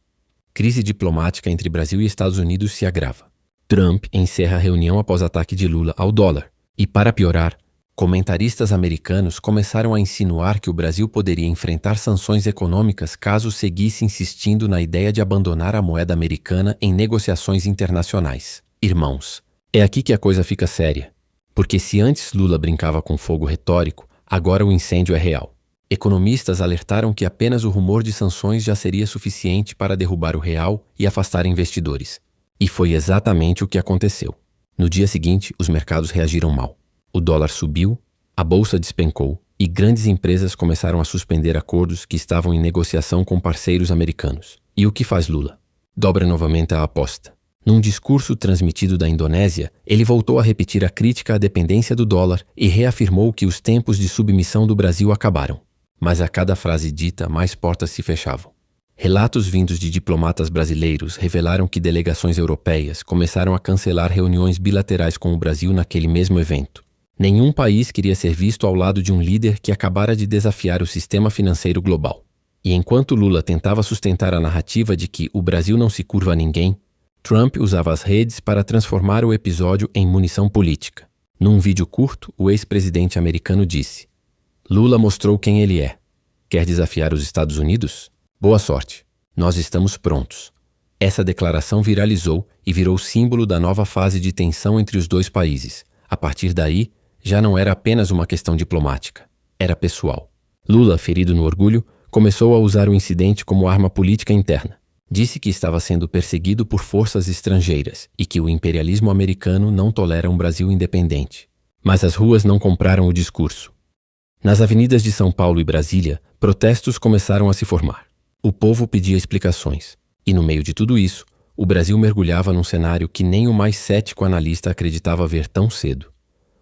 Crise diplomática entre Brasil e Estados Unidos se agrava. Trump encerra a reunião após ataque de Lula ao dólar. E, para piorar, comentaristas americanos começaram a insinuar que o Brasil poderia enfrentar sanções econômicas caso seguisse insistindo na ideia de abandonar a moeda americana em negociações internacionais. Irmãos, É aqui que a coisa fica séria. Porque se antes Lula brincava com fogo retórico, agora o incêndio é real. Economistas alertaram que apenas o rumor de sanções já seria suficiente para derrubar o real e afastar investidores. E foi exatamente o que aconteceu. No dia seguinte, os mercados reagiram mal. O dólar subiu, a bolsa despencou e grandes empresas começaram a suspender acordos que estavam em negociação com parceiros americanos. E o que faz Lula? Dobra novamente a aposta. Num discurso transmitido da Indonésia, ele voltou a repetir a crítica à dependência do dólar e reafirmou que os tempos de submissão do Brasil acabaram. Mas a cada frase dita, mais portas se fechavam. Relatos vindos de diplomatas brasileiros revelaram que delegações europeias começaram a cancelar reuniões bilaterais com o Brasil naquele mesmo evento. Nenhum país queria ser visto ao lado de um líder que acabara de desafiar o sistema financeiro global. E enquanto Lula tentava sustentar a narrativa de que o Brasil não se curva a ninguém, Trump usava as redes para transformar o episódio em munição política. Num vídeo curto, o ex-presidente americano disse: Lula mostrou quem ele é. Quer desafiar os Estados Unidos? Boa sorte. Nós estamos prontos. Essa declaração viralizou e virou símbolo da nova fase de tensão entre os dois países. A partir daí, já não era apenas uma questão diplomática. Era pessoal. Lula, ferido no orgulho, começou a usar o incidente como arma política interna. Disse que estava sendo perseguido por forças estrangeiras e que o imperialismo americano não tolera um Brasil independente. Mas as ruas não compraram o discurso. Nas avenidas de São Paulo e Brasília, protestos começaram a se formar. O povo pedia explicações. E no meio de tudo isso, o Brasil mergulhava num cenário que nem o mais cético analista acreditava ver tão cedo.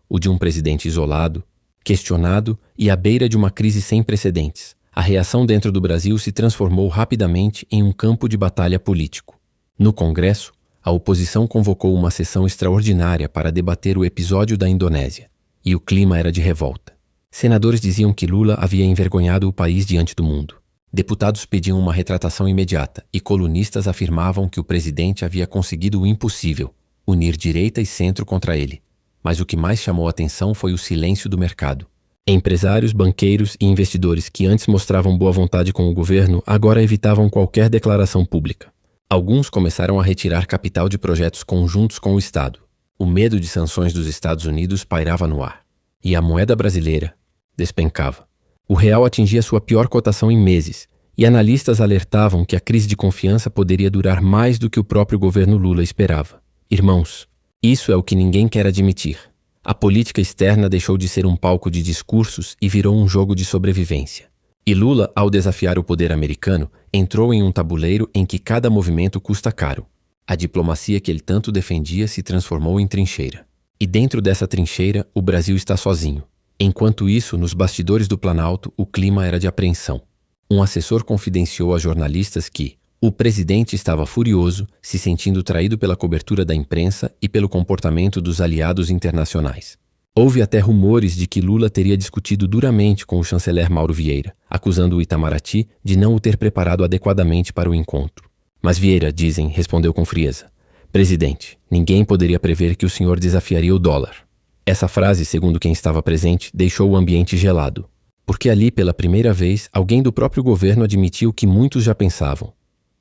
O de um presidente isolado, questionado e à beira de uma crise sem precedentes. A reação dentro do Brasil se transformou rapidamente em um campo de batalha político. No Congresso, a oposição convocou uma sessão extraordinária para debater o episódio da Indonésia. E o clima era de revolta. Senadores diziam que Lula havia envergonhado o país diante do mundo. Deputados pediam uma retratação imediata e colunistas afirmavam que o presidente havia conseguido o impossível, unir direita e centro contra ele. Mas o que mais chamou a atenção foi o silêncio do mercado. Empresários, banqueiros e investidores que antes mostravam boa vontade com o governo agora evitavam qualquer declaração pública. Alguns começaram a retirar capital de projetos conjuntos com o Estado. O medo de sanções dos Estados Unidos pairava no ar. E a moeda brasileira despencava. O real atingia sua pior cotação em meses, e analistas alertavam que a crise de confiança poderia durar mais do que o próprio governo Lula esperava. Irmãos, isso é o que ninguém quer admitir. A política externa deixou de ser um palco de discursos e virou um jogo de sobrevivência. E Lula, ao desafiar o poder americano, entrou em um tabuleiro em que cada movimento custa caro. A diplomacia que ele tanto defendia se transformou em trincheira. E dentro dessa trincheira, o Brasil está sozinho. Enquanto isso, nos bastidores do Planalto, o clima era de apreensão. Um assessor confidenciou a jornalistas que o presidente estava furioso, se sentindo traído pela cobertura da imprensa e pelo comportamento dos aliados internacionais. Houve até rumores de que Lula teria discutido duramente com o chanceler Mauro Vieira, acusando o Itamaraty de não o ter preparado adequadamente para o encontro. Mas Vieira, dizem, respondeu com frieza: Presidente, ninguém poderia prever que o senhor desafiaria o dólar. Essa frase, segundo quem estava presente, deixou o ambiente gelado. Porque ali, pela primeira vez, alguém do próprio governo admitiu o que muitos já pensavam.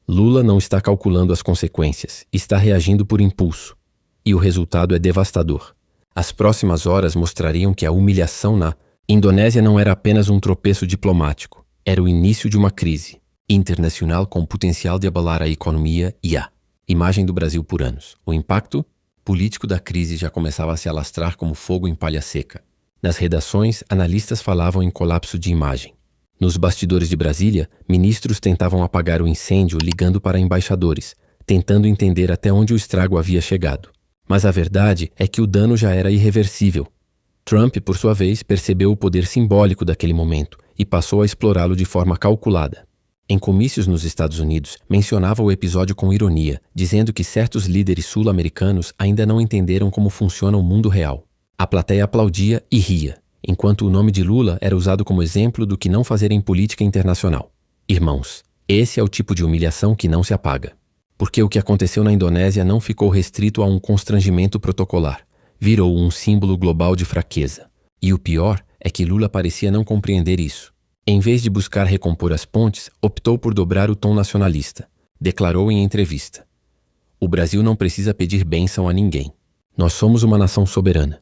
Lula não está calculando as consequências, está reagindo por impulso. E o resultado é devastador. As próximas horas mostrariam que a humilhação na Indonésia não era apenas um tropeço diplomático, era o início de uma crise internacional com potencial de abalar a economia e a imagem do Brasil por anos. O impacto político da crise já começava a se alastrar como fogo em palha seca. Nas redações, analistas falavam em colapso de imagem. Nos bastidores de Brasília, ministros tentavam apagar o incêndio ligando para embaixadores, tentando entender até onde o estrago havia chegado. Mas a verdade é que o dano já era irreversível. Trump, por sua vez, percebeu o poder simbólico daquele momento e passou a explorá-lo de forma calculada. Em comícios nos Estados Unidos, mencionava o episódio com ironia, dizendo que certos líderes sul-americanos ainda não entenderam como funciona o mundo real. A plateia aplaudia e ria, enquanto o nome de Lula era usado como exemplo do que não fazer em política internacional. Irmãos, esse é o tipo de humilhação que não se apaga. Porque o que aconteceu na Indonésia não ficou restrito a um constrangimento protocolar, virou um símbolo global de fraqueza. E o pior é que Lula parecia não compreender isso. Em vez de buscar recompor as pontes, optou por dobrar o tom nacionalista. Declarou em entrevista: O Brasil não precisa pedir bênção a ninguém. Nós somos uma nação soberana.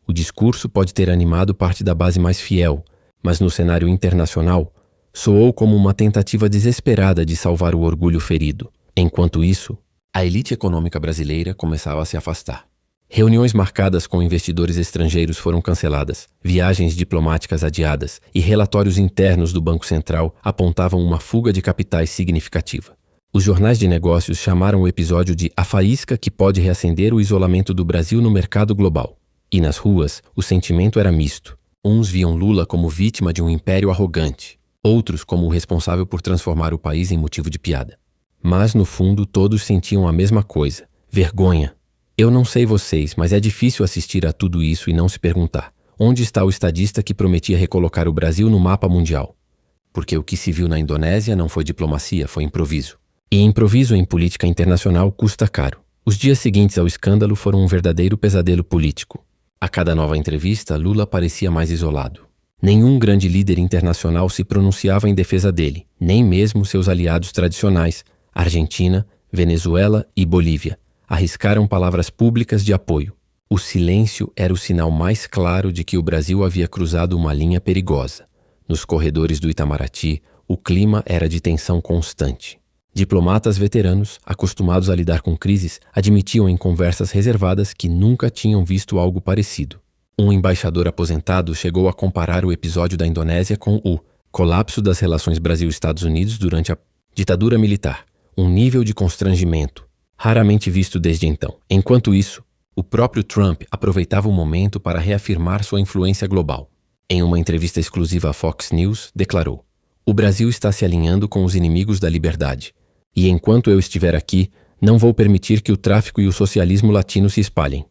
O discurso pode ter animado parte da base mais fiel, mas no cenário internacional, soou como uma tentativa desesperada de salvar o orgulho ferido. Enquanto isso, a elite econômica brasileira começava a se afastar. Reuniões marcadas com investidores estrangeiros foram canceladas, viagens diplomáticas adiadas e relatórios internos do Banco Central apontavam uma fuga de capitais significativa. Os jornais de negócios chamaram o episódio de a faísca que pode reacender o isolamento do Brasil no mercado global. E nas ruas, o sentimento era misto. Uns viam Lula como vítima de um império arrogante, outros como o responsável por transformar o país em motivo de piada. Mas, no fundo, todos sentiam a mesma coisa: vergonha. Eu não sei vocês, mas é difícil assistir a tudo isso e não se perguntar: onde está o estadista que prometia recolocar o Brasil no mapa mundial? Porque o que se viu na Indonésia não foi diplomacia, foi improviso. E improviso em política internacional custa caro. Os dias seguintes ao escândalo foram um verdadeiro pesadelo político. A cada nova entrevista, Lula parecia mais isolado. Nenhum grande líder internacional se pronunciava em defesa dele, nem mesmo seus aliados tradicionais, Argentina, Venezuela e Bolívia, arriscaram palavras públicas de apoio. O silêncio era o sinal mais claro de que o Brasil havia cruzado uma linha perigosa. Nos corredores do Itamaraty, o clima era de tensão constante. Diplomatas veteranos, acostumados a lidar com crises, admitiam em conversas reservadas que nunca tinham visto algo parecido. Um embaixador aposentado chegou a comparar o episódio da Indonésia com o colapso das relações Brasil-Estados Unidos durante a ditadura militar, um nível de constrangimento raramente visto desde então. Enquanto isso, o próprio Trump aproveitava o momento para reafirmar sua influência global. Em uma entrevista exclusiva à Fox News, declarou: "O Brasil está se alinhando com os inimigos da liberdade. E enquanto eu estiver aqui, não vou permitir que o tráfico e o socialismo latino se espalhem."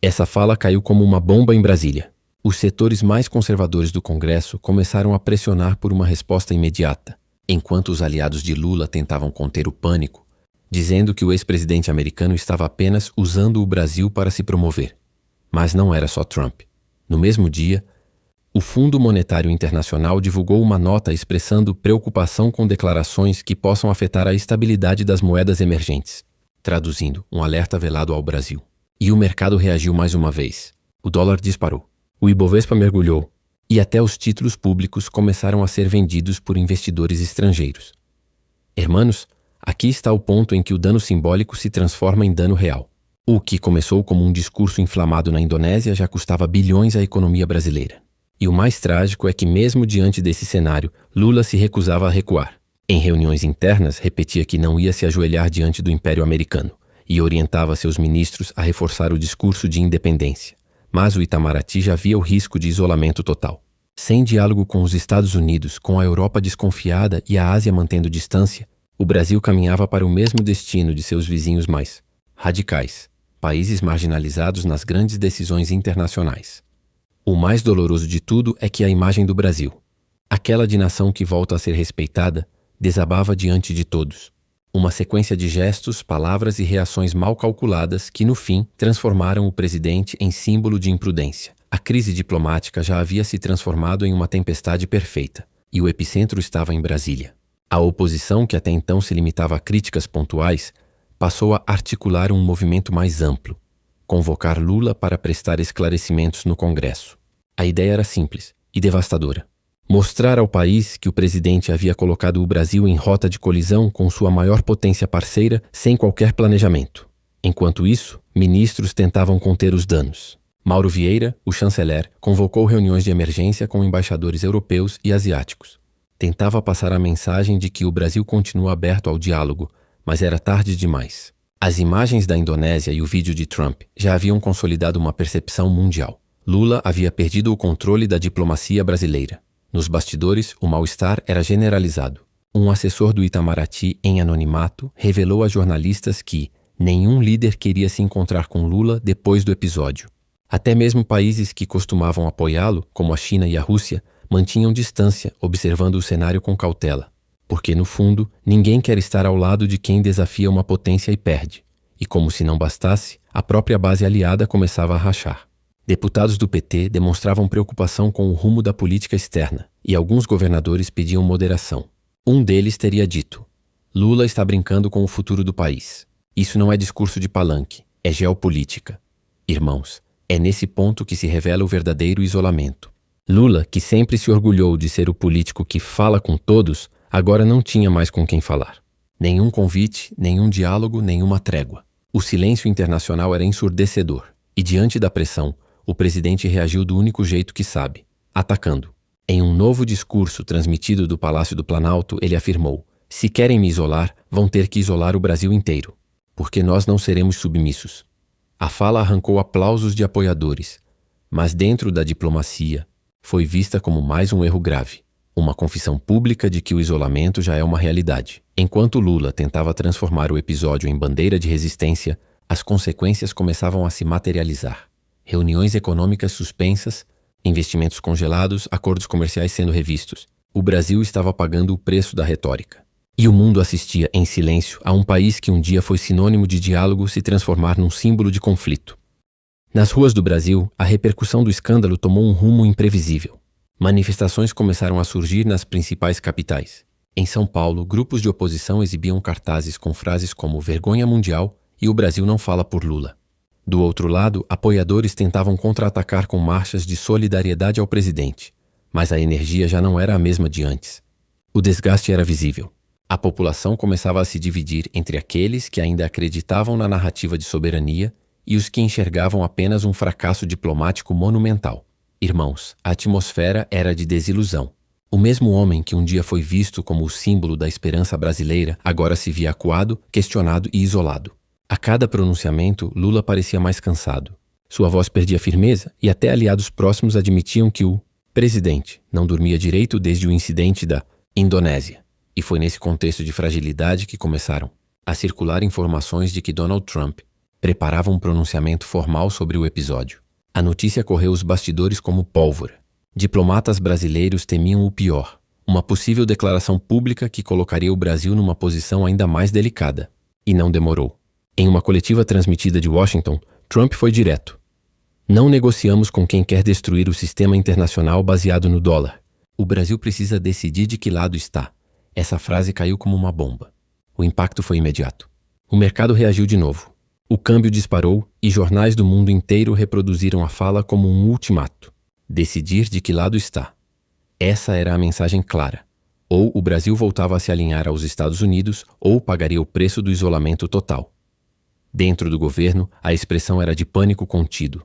Essa fala caiu como uma bomba em Brasília. Os setores mais conservadores do Congresso começaram a pressionar por uma resposta imediata, enquanto os aliados de Lula tentavam conter o pânico, dizendo que o ex-presidente americano estava apenas usando o Brasil para se promover. Mas não era só Trump. No mesmo dia, o Fundo Monetário Internacional divulgou uma nota expressando preocupação com declarações que possam afetar a estabilidade das moedas emergentes, traduzindo um alerta velado ao Brasil. E o mercado reagiu mais uma vez. O dólar disparou, o Ibovespa mergulhou e até os títulos públicos começaram a ser vendidos por investidores estrangeiros. Hermanos, aqui está o ponto em que o dano simbólico se transforma em dano real. O que começou como um discurso inflamado na Indonésia já custava bilhões à economia brasileira. E o mais trágico é que, mesmo diante desse cenário, Lula se recusava a recuar. Em reuniões internas, repetia que não ia se ajoelhar diante do Império Americano e orientava seus ministros a reforçar o discurso de independência. Mas o Itamaraty já via o risco de isolamento total. Sem diálogo com os Estados Unidos, com a Europa desconfiada e a Ásia mantendo distância, o Brasil caminhava para o mesmo destino de seus vizinhos mais radicais, países marginalizados nas grandes decisões internacionais. O mais doloroso de tudo é que a imagem do Brasil, aquela de nação que volta a ser respeitada, desabava diante de todos. Uma sequência de gestos, palavras e reações mal calculadas que, no fim, transformaram o presidente em símbolo de imprudência. A crise diplomática já havia se transformado em uma tempestade perfeita, e o epicentro estava em Brasília. A oposição, que até então se limitava a críticas pontuais, passou a articular um movimento mais amplo, convocar Lula para prestar esclarecimentos no Congresso. A ideia era simples e devastadora: mostrar ao país que o presidente havia colocado o Brasil em rota de colisão com sua maior potência parceira sem qualquer planejamento. Enquanto isso, ministros tentavam conter os danos. Mauro Vieira, o chanceler, convocou reuniões de emergência com embaixadores europeus e asiáticos. Tentava passar a mensagem de que o Brasil continua aberto ao diálogo, mas era tarde demais. As imagens da Indonésia e o vídeo de Trump já haviam consolidado uma percepção mundial. Lula havia perdido o controle da diplomacia brasileira. Nos bastidores, o mal-estar era generalizado. Um assessor do Itamaraty, em anonimato, revelou a jornalistas que nenhum líder queria se encontrar com Lula depois do episódio. Até mesmo países que costumavam apoiá-lo, como a China e a Rússia, mantinham distância, observando o cenário com cautela. Porque, no fundo, ninguém quer estar ao lado de quem desafia uma potência e perde. E como se não bastasse, a própria base aliada começava a rachar. Deputados do PT demonstravam preocupação com o rumo da política externa, e alguns governadores pediam moderação. Um deles teria dito: Lula está brincando com o futuro do país. Isso não é discurso de palanque, é geopolítica. Irmãos, é nesse ponto que se revela o verdadeiro isolamento. Lula, que sempre se orgulhou de ser o político que fala com todos, agora não tinha mais com quem falar. Nenhum convite, nenhum diálogo, nenhuma trégua. O silêncio internacional era ensurdecedor, e diante da pressão, o presidente reagiu do único jeito que sabe, atacando. Em um novo discurso transmitido do Palácio do Planalto, ele afirmou: "Se querem me isolar, vão ter que isolar o Brasil inteiro, porque nós não seremos submissos." A fala arrancou aplausos de apoiadores, mas dentro da diplomacia, foi vista como mais um erro grave, uma confissão pública de que o isolamento já é uma realidade. Enquanto Lula tentava transformar o episódio em bandeira de resistência, as consequências começavam a se materializar. Reuniões econômicas suspensas, investimentos congelados, acordos comerciais sendo revistos. O Brasil estava pagando o preço da retórica. E o mundo assistia em silêncio a um país que um dia foi sinônimo de diálogo se transformar num símbolo de conflito. Nas ruas do Brasil, a repercussão do escândalo tomou um rumo imprevisível. Manifestações começaram a surgir nas principais capitais. Em São Paulo, grupos de oposição exibiam cartazes com frases como "vergonha mundial" e "o Brasil não fala por Lula". Do outro lado, apoiadores tentavam contra-atacar com marchas de solidariedade ao presidente, mas a energia já não era a mesma de antes. O desgaste era visível. A população começava a se dividir entre aqueles que ainda acreditavam na narrativa de soberania e os que enxergavam apenas um fracasso diplomático monumental. Irmãos, a atmosfera era de desilusão. O mesmo homem que um dia foi visto como o símbolo da esperança brasileira, agora se via acuado, questionado e isolado. A cada pronunciamento, Lula parecia mais cansado. Sua voz perdia firmeza e até aliados próximos admitiam que o presidente não dormia direito desde o incidente da Indonésia. E foi nesse contexto de fragilidade que começaram a circular informações de que Donald Trump preparava um pronunciamento formal sobre o episódio. A notícia correu os bastidores como pólvora. Diplomatas brasileiros temiam o pior, uma possível declaração pública que colocaria o Brasil numa posição ainda mais delicada. E não demorou. Em uma coletiva transmitida de Washington, Trump foi direto. "Não negociamos com quem quer destruir o sistema internacional baseado no dólar. O Brasil precisa decidir de que lado está." Essa frase caiu como uma bomba. O impacto foi imediato. O mercado reagiu de novo. O câmbio disparou e jornais do mundo inteiro reproduziram a fala como um ultimato. Decidir de que lado está. Essa era a mensagem clara. Ou o Brasil voltava a se alinhar aos Estados Unidos ou pagaria o preço do isolamento total. Dentro do governo, a expressão era de pânico contido.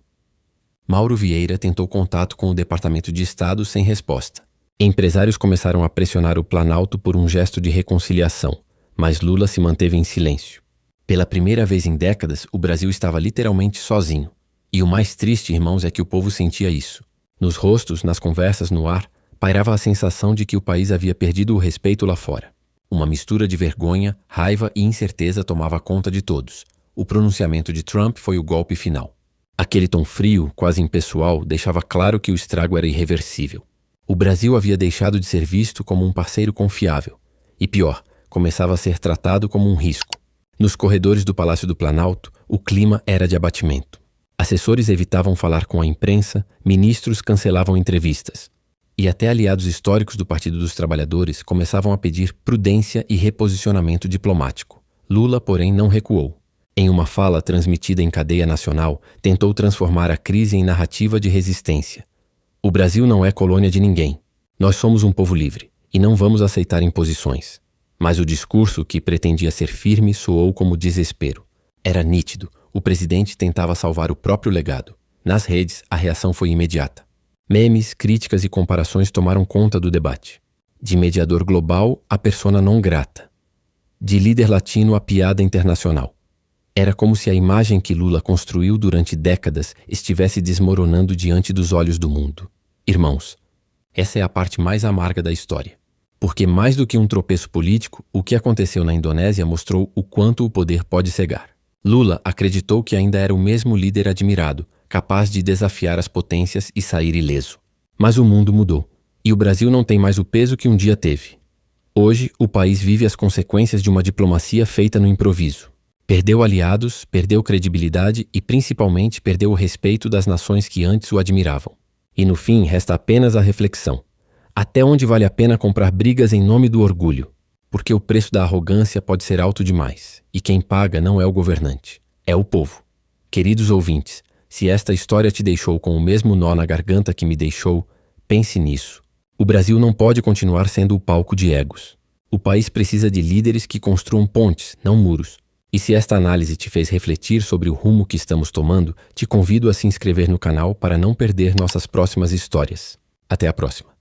Mauro Vieira tentou contato com o Departamento de Estado sem resposta. Empresários começaram a pressionar o Planalto por um gesto de reconciliação, mas Lula se manteve em silêncio. Pela primeira vez em décadas, o Brasil estava literalmente sozinho. E o mais triste, irmãos, é que o povo sentia isso. Nos rostos, nas conversas, no ar, pairava a sensação de que o país havia perdido o respeito lá fora. Uma mistura de vergonha, raiva e incerteza tomava conta de todos. O pronunciamento de Trump foi o golpe final. Aquele tom frio, quase impessoal, deixava claro que o estrago era irreversível. O Brasil havia deixado de ser visto como um parceiro confiável. E pior, começava a ser tratado como um risco. Nos corredores do Palácio do Planalto, o clima era de abatimento. Assessores evitavam falar com a imprensa, ministros cancelavam entrevistas. E até aliados históricos do Partido dos Trabalhadores começavam a pedir prudência e reposicionamento diplomático. Lula, porém, não recuou. Em uma fala transmitida em cadeia nacional, tentou transformar a crise em narrativa de resistência. "O Brasil não é colônia de ninguém. Nós somos um povo livre e não vamos aceitar imposições." Mas o discurso, que pretendia ser firme, soou como desespero. Era nítido. O presidente tentava salvar o próprio legado. Nas redes, a reação foi imediata. Memes, críticas e comparações tomaram conta do debate. De mediador global a persona non grata. De líder latino a piada internacional. Era como se a imagem que Lula construiu durante décadas estivesse desmoronando diante dos olhos do mundo. Irmãos, essa é a parte mais amarga da história. Porque mais do que um tropeço político, o que aconteceu na Indonésia mostrou o quanto o poder pode cegar. Lula acreditou que ainda era o mesmo líder admirado, capaz de desafiar as potências e sair ileso. Mas o mundo mudou, e o Brasil não tem mais o peso que um dia teve. Hoje, o país vive as consequências de uma diplomacia feita no improviso. Perdeu aliados, perdeu credibilidade e, principalmente, perdeu o respeito das nações que antes o admiravam. E no fim, resta apenas a reflexão. Até onde vale a pena comprar brigas em nome do orgulho? Porque o preço da arrogância pode ser alto demais, e quem paga não é o governante, é o povo. Queridos ouvintes, Se esta história te deixou com o mesmo nó na garganta que me deixou, pense nisso. O Brasil não pode continuar sendo o palco de egos. O país precisa de líderes que construam pontes, não muros. E se esta análise te fez refletir sobre o rumo que estamos tomando, te convido a se inscrever no canal para não perder nossas próximas histórias. Até a próxima.